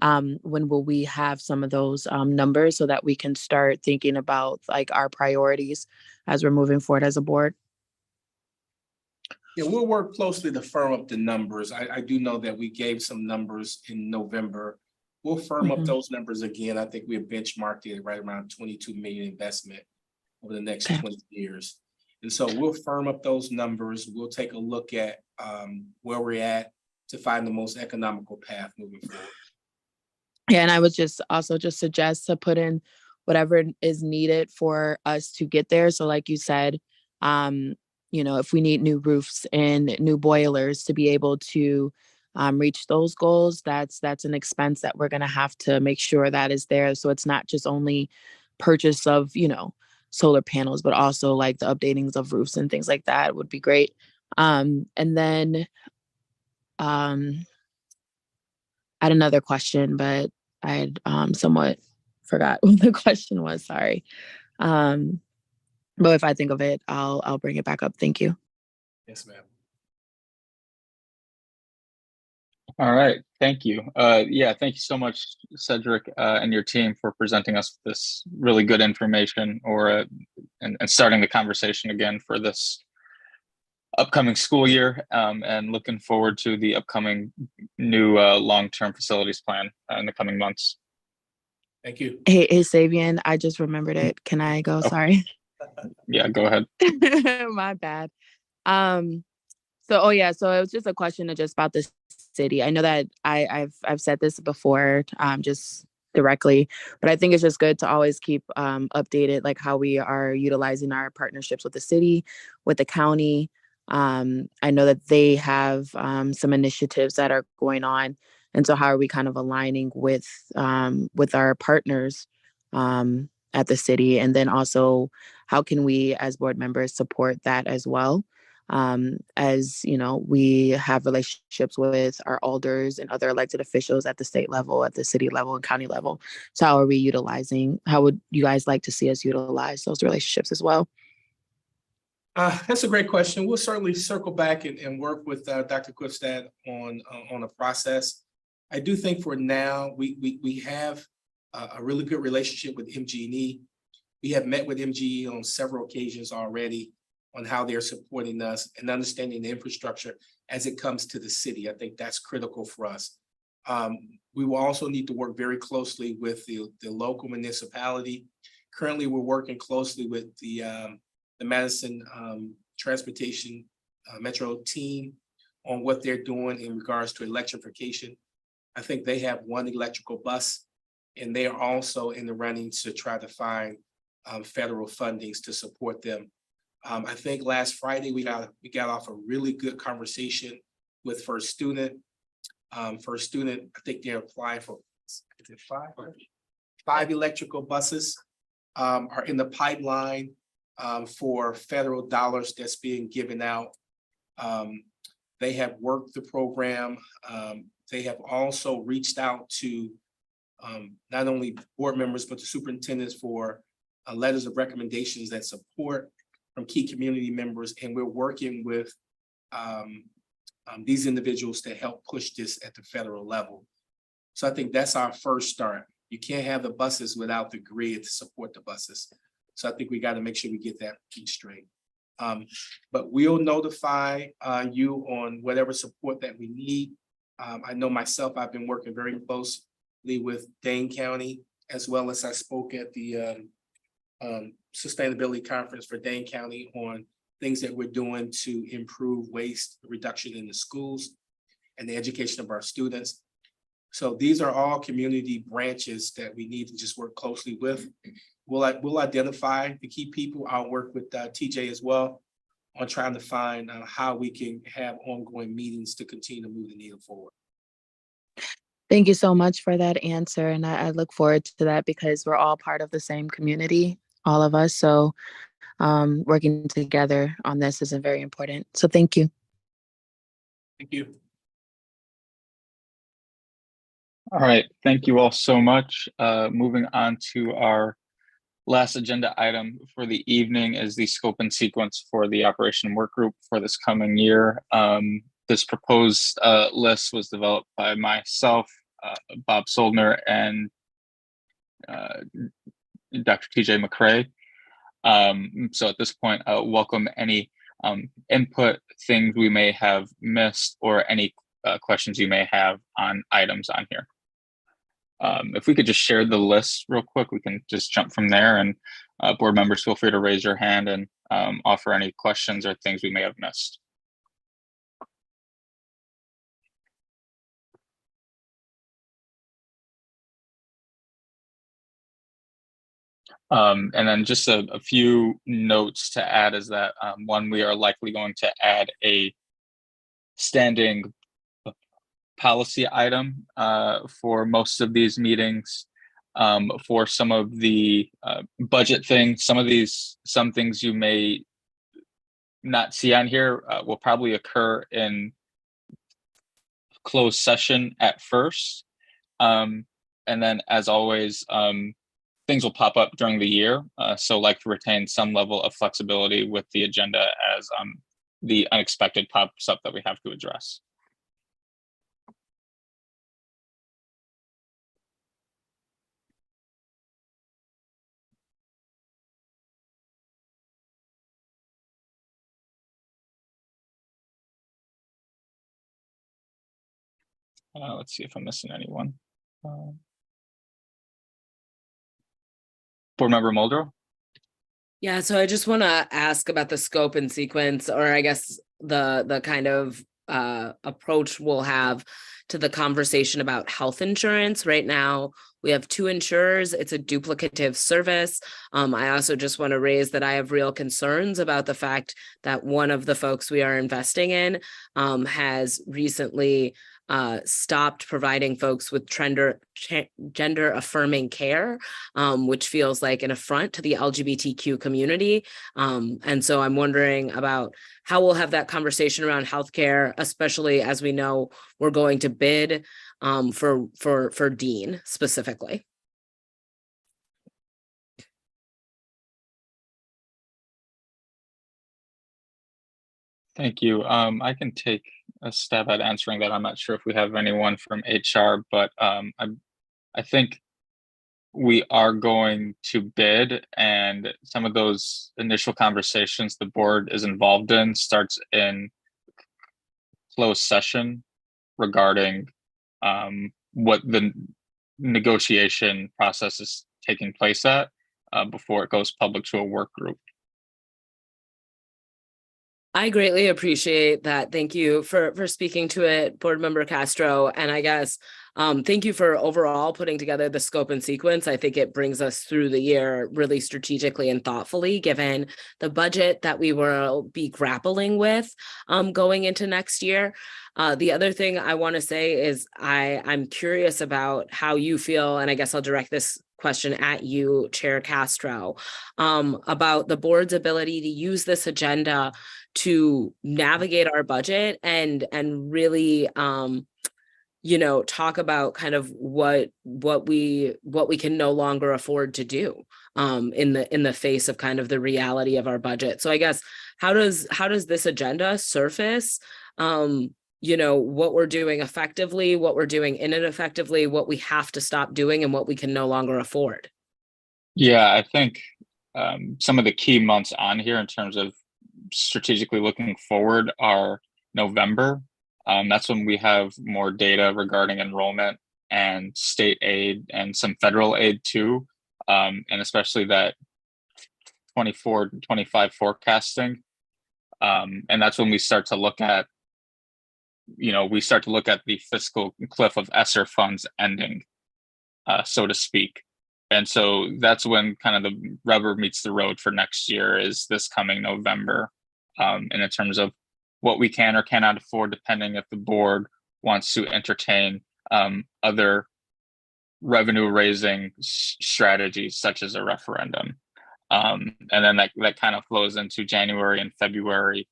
When will we have some of those numbers so that we can start thinking about like our priorities as we're moving forward as a board? Yeah, we'll work closely to firm up the numbers. I do know that we gave some numbers in November. We'll firm up those numbers again. I think we have benchmarked it right around 22 million investment over the next 20 years. And so we'll firm up those numbers. We'll take a look at where we're at to find the most economical path moving forward. Yeah, and I would just also just suggest to put in whatever is needed for us to get there. So like you said, if we need new roofs and new boilers to be able to reach those goals, that's an expense that we're going to have to make sure that is there. So it's not just only purchase of, solar panels, but also like the updatings of roofs and things like that would be great. And then I had another question, but I had somewhat forgot what the question was. Sorry. But if I think of it, I'll bring it back up. Thank you. Yes, ma'am. All right, thank you. Yeah, thank you so much, Cedric, and your team for presenting us with this really good information and starting the conversation again for this upcoming school year, and looking forward to the upcoming new long-term facilities plan in the coming months. Thank you. Hey, Savian, I just remembered it. Can I go? Sorry. Yeah, go ahead. My bad. So it was just a question just about the city. I know that I've said this before, just directly, but I think it's just good to always keep updated, like how we are utilizing our partnerships with the city, with the county. I know that they have some initiatives that are going on, and so how are we kind of aligning with our partners at the city, and then also how can we as board members support that as well? As you know, we have relationships with our alders and other elected officials at the state level, at the city level, and county level. So how would you guys like to see us utilize those relationships as well? That's a great question. We'll certainly circle back and work with Dr. Quistad on a process. I do think for now, we have a really good relationship with MG&E. We have met with MG&E on several occasions already on how they're supporting us and understanding the infrastructure as it comes to the city. I think that's critical for us. We will also need to work very closely with the local municipality. Currently, we're working closely with the Madison Transportation Metro team on what they're doing in regards to electrification. I think they have one electrical bus, and they are also in the running to try to find federal fundings to support them. I think last Friday we got off a really good conversation with First Student. First Student, I think they're applying for five electrical buses are in the pipeline for federal dollars that's being given out. They have worked the program. They have also reached out to not only board members, but the superintendents for letters of recommendations that support from key community members. And we're working with these individuals to help push this at the federal level. So I think that's our first start. You can't have the buses without the grid to support the buses. So I think we got to make sure we get that piece straight. But we'll notify you on whatever support that we need. I know myself, I've been working very closely with Dane County, as well as I spoke at the sustainability conference for Dane County on things that we're doing to improve waste reduction in the schools and the education of our students. So these are all community branches that we need to just work closely with. We'll identify the key people. I'll work with TJ as well on trying to find how we can have ongoing meetings to continue to move the needle forward. Thank you so much for that answer. And I look forward to that because we're all part of the same community, all of us. So working together on this is very important. So thank you. Thank you. All right, thank you all so much. Moving on to our last agenda item for the evening is the scope and sequence for the operation work group for this coming year. This proposed list was developed by myself, Bob Soldner, and Dr. TJ McCray. So at this point, welcome any input, things we may have missed, or any questions you may have on items on here. If we could just share the list real quick, we can just jump from there, and board members feel free to raise your hand and offer any questions or things we may have missed. And then just a few notes to add is that one, we are likely going to add a standing policy item for most of these meetings. for some of the budget things. Some things you may not see on here will probably occur in closed session at first. And then as always, things will pop up during the year. So like to retain some level of flexibility with the agenda as the unexpected pops up that we have to address. Let's see if I'm missing anyone. Board Member Muldrow? Yeah, so I just want to ask about the scope and sequence, or I guess the kind of approach we'll have to the conversation about health insurance. Right now, we have 2 insurers. It's a duplicative service. I also just want to raise that I have real concerns about the fact that one of the folks we are investing in has recently stopped providing folks with gender affirming care, which feels like an affront to the LGBTQ community. And so I'm wondering about how we'll have that conversation around healthcare, especially as we know we're going to bid for Dean specifically. Thank you. I can take a stab at answering that. I'm not sure if we have anyone from HR, but I think we are going to bid, and some of those initial conversations the board is involved in starts in closed session regarding what the negotiation process is taking place at before it goes public to a work group. I greatly appreciate that. Thank you for speaking to it, Board Member Castro. And I guess thank you for overall putting together the scope and sequence. I think it brings us through the year really strategically and thoughtfully, given the budget that we will be grappling with going into next year. The other thing I want to say is I'm curious about how you feel, and I guess I'll direct this question at you, Chair Castro, about the board's ability to use this agenda to navigate our budget and really talk about kind of what we can no longer afford to do in the face of kind of the reality of our budget. So I guess how does this agenda surface what we're doing effectively, what we're doing ineffectively, what we have to stop doing, and what we can no longer afford? Yeah, I think some of the key months on here in terms of strategically looking forward are November. That's when we have more data regarding enrollment and state aid and some federal aid too, and especially that 24-25 forecasting. And that's when we start to look at the fiscal cliff of ESSER funds ending, so to speak. And so that's when kind of the rubber meets the road for next year, is this coming November. And in terms of what we can or cannot afford, depending if the board wants to entertain other revenue raising strategies such as a referendum. And then that kind of flows into January and February.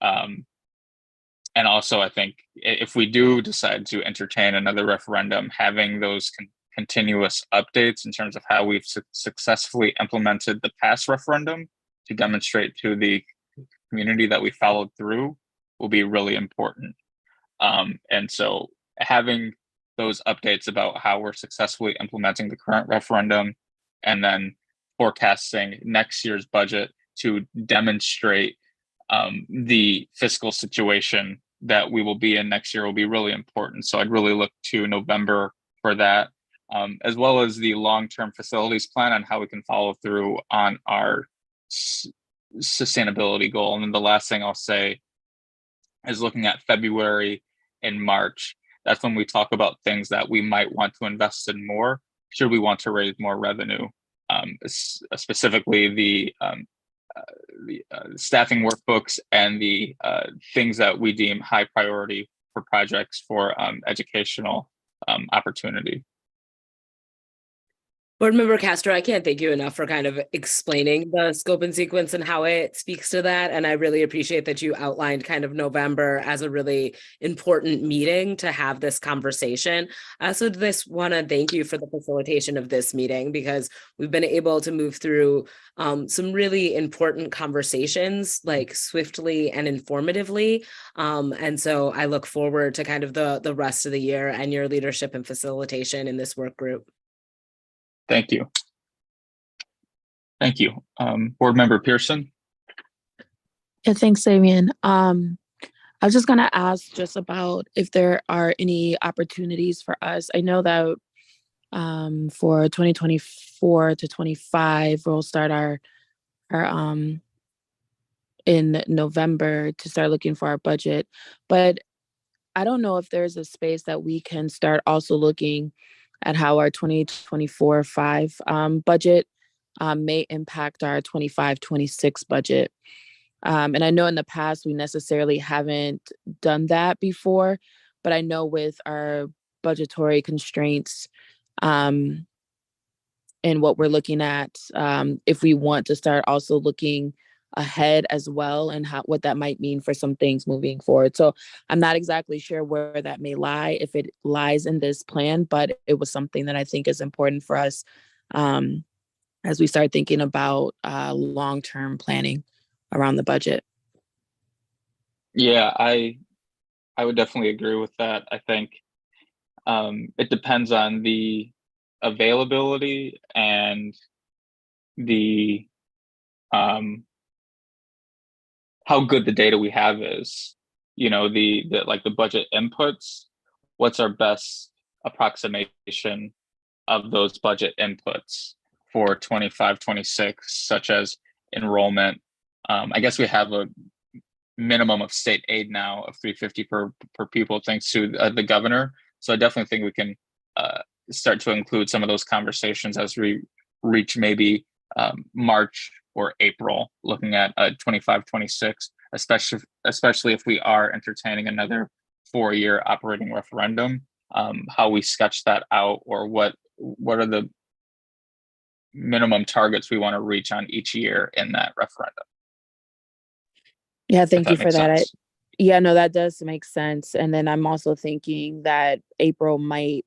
And also, I think if we do decide to entertain another referendum, having those continuous updates in terms of how we've successfully implemented the past referendum to demonstrate to the community that we followed through will be really important. And so having those updates about how we're successfully implementing the current referendum and then forecasting next year's budget to demonstrate the fiscal situation that we will be in next year will be really important. So I'd really look to November for that, as well as the long-term facilities plan on how we can follow through on our sustainability goal. And then the last thing I'll say is looking at February and March. That's when we talk about things that we might want to invest in more, should we want to raise more revenue, specifically the staffing workbooks and the things that we deem high priority for projects for educational opportunity. Board Member Castro, I can't thank you enough for kind of explaining the scope and sequence and how it speaks to that. And I really appreciate that you outlined kind of November as a really important meeting to have this conversation. I also just want to thank you for the facilitation of this meeting, because we've been able to move through some really important conversations, like swiftly and informatively. And so I look forward to kind of the rest of the year and your leadership and facilitation in this work group. Thank you. Thank you. Board Member Pearson. Yeah, thanks, Damian. I was just gonna ask just about if there are any opportunities for us. I know that for 2024 to 25, we'll start our in November to start looking for our budget. But I don't know if there's a space that we can start also looking at how our 2024-5 budget may impact our 25-26 budget. And I know in the past we necessarily haven't done that before, but I know with our budgetary constraints and what we're looking at, if we want to start also looking ahead as well, and what that might mean for some things moving forward. So I'm not exactly sure where that may lie, if it lies in this plan, but it was something that I think is important for us as we start thinking about long-term planning around the budget. Yeah, I would definitely agree with that. I think it depends on the availability and the how good the data we have is, you know, the like the budget inputs, what's our best approximation of those budget inputs for 25-26, such as enrollment. I guess we have a minimum of state aid now of $350 per pupil, thanks to the governor. So I definitely think we can start to include some of those conversations as we reach maybe March or April, looking at 25-26, especially if we are entertaining another 4-year operating referendum, how we sketch that out, or what are the minimum targets we want to reach on each year in that referendum. Yeah, thank you for that. Sense. Yeah, no, that does make sense. And then I'm also thinking that April might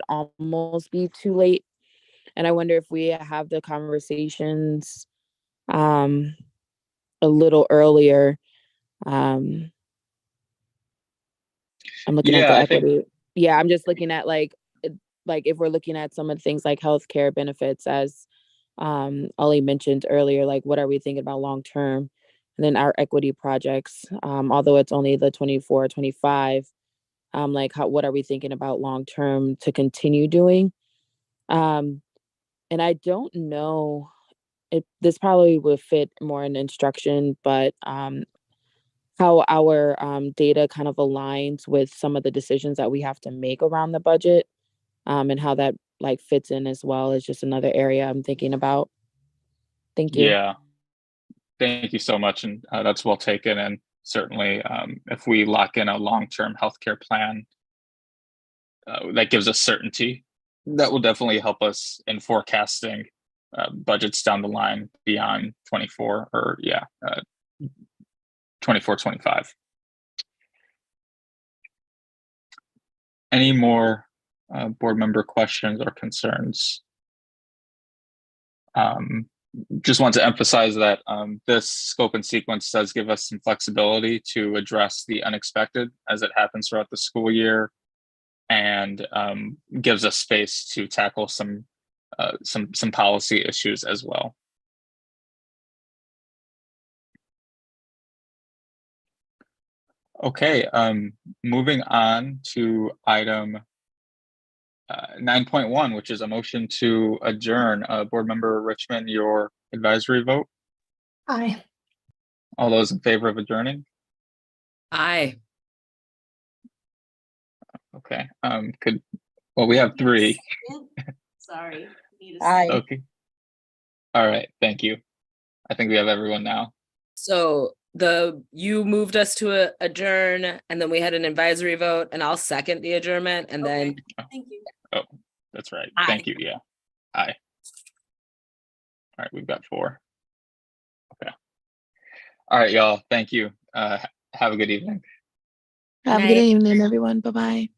almost be too late. And I wonder if we have the conversations a little earlier. I'm looking at the equity. Yeah, I'm just looking at like if we're looking at some of the things like healthcare benefits, as Ali mentioned earlier, like what are we thinking about long term? And then our equity projects, although it's only the 24-25, like what are we thinking about long term to continue doing? And I don't know, this probably would fit more in instruction, but how our data kind of aligns with some of the decisions that we have to make around the budget, and how that like fits in as well is just another area I'm thinking about. Thank you. Yeah, thank you so much, and that's well taken. And certainly, if we lock in a long-term healthcare plan that gives us certainty, that will definitely help us in forecasting budgets down the line beyond 24 or 24-25. Any more board member questions or concerns? Just want to emphasize that this scope and sequence does give us some flexibility to address the unexpected as it happens throughout the school year, and gives us space to tackle some policy issues as well. Okay, moving on to item 9.1, which is a motion to adjourn. Board Member Richmond, your advisory vote? Aye. All those in favor of adjourning? Aye. Okay, well, we have 3. Sorry. Aye. Okay. All right, thank you. I think we have everyone now. So you moved us to adjourn, and then we had an advisory vote, and I'll second the adjournment, and then Thank you. Oh, that's right. Aye. Thank you. Yeah. Aye. All right, we've got 4. Okay. All right, y'all. Thank you. Have a good evening. Have a good evening, everyone. Bye-bye.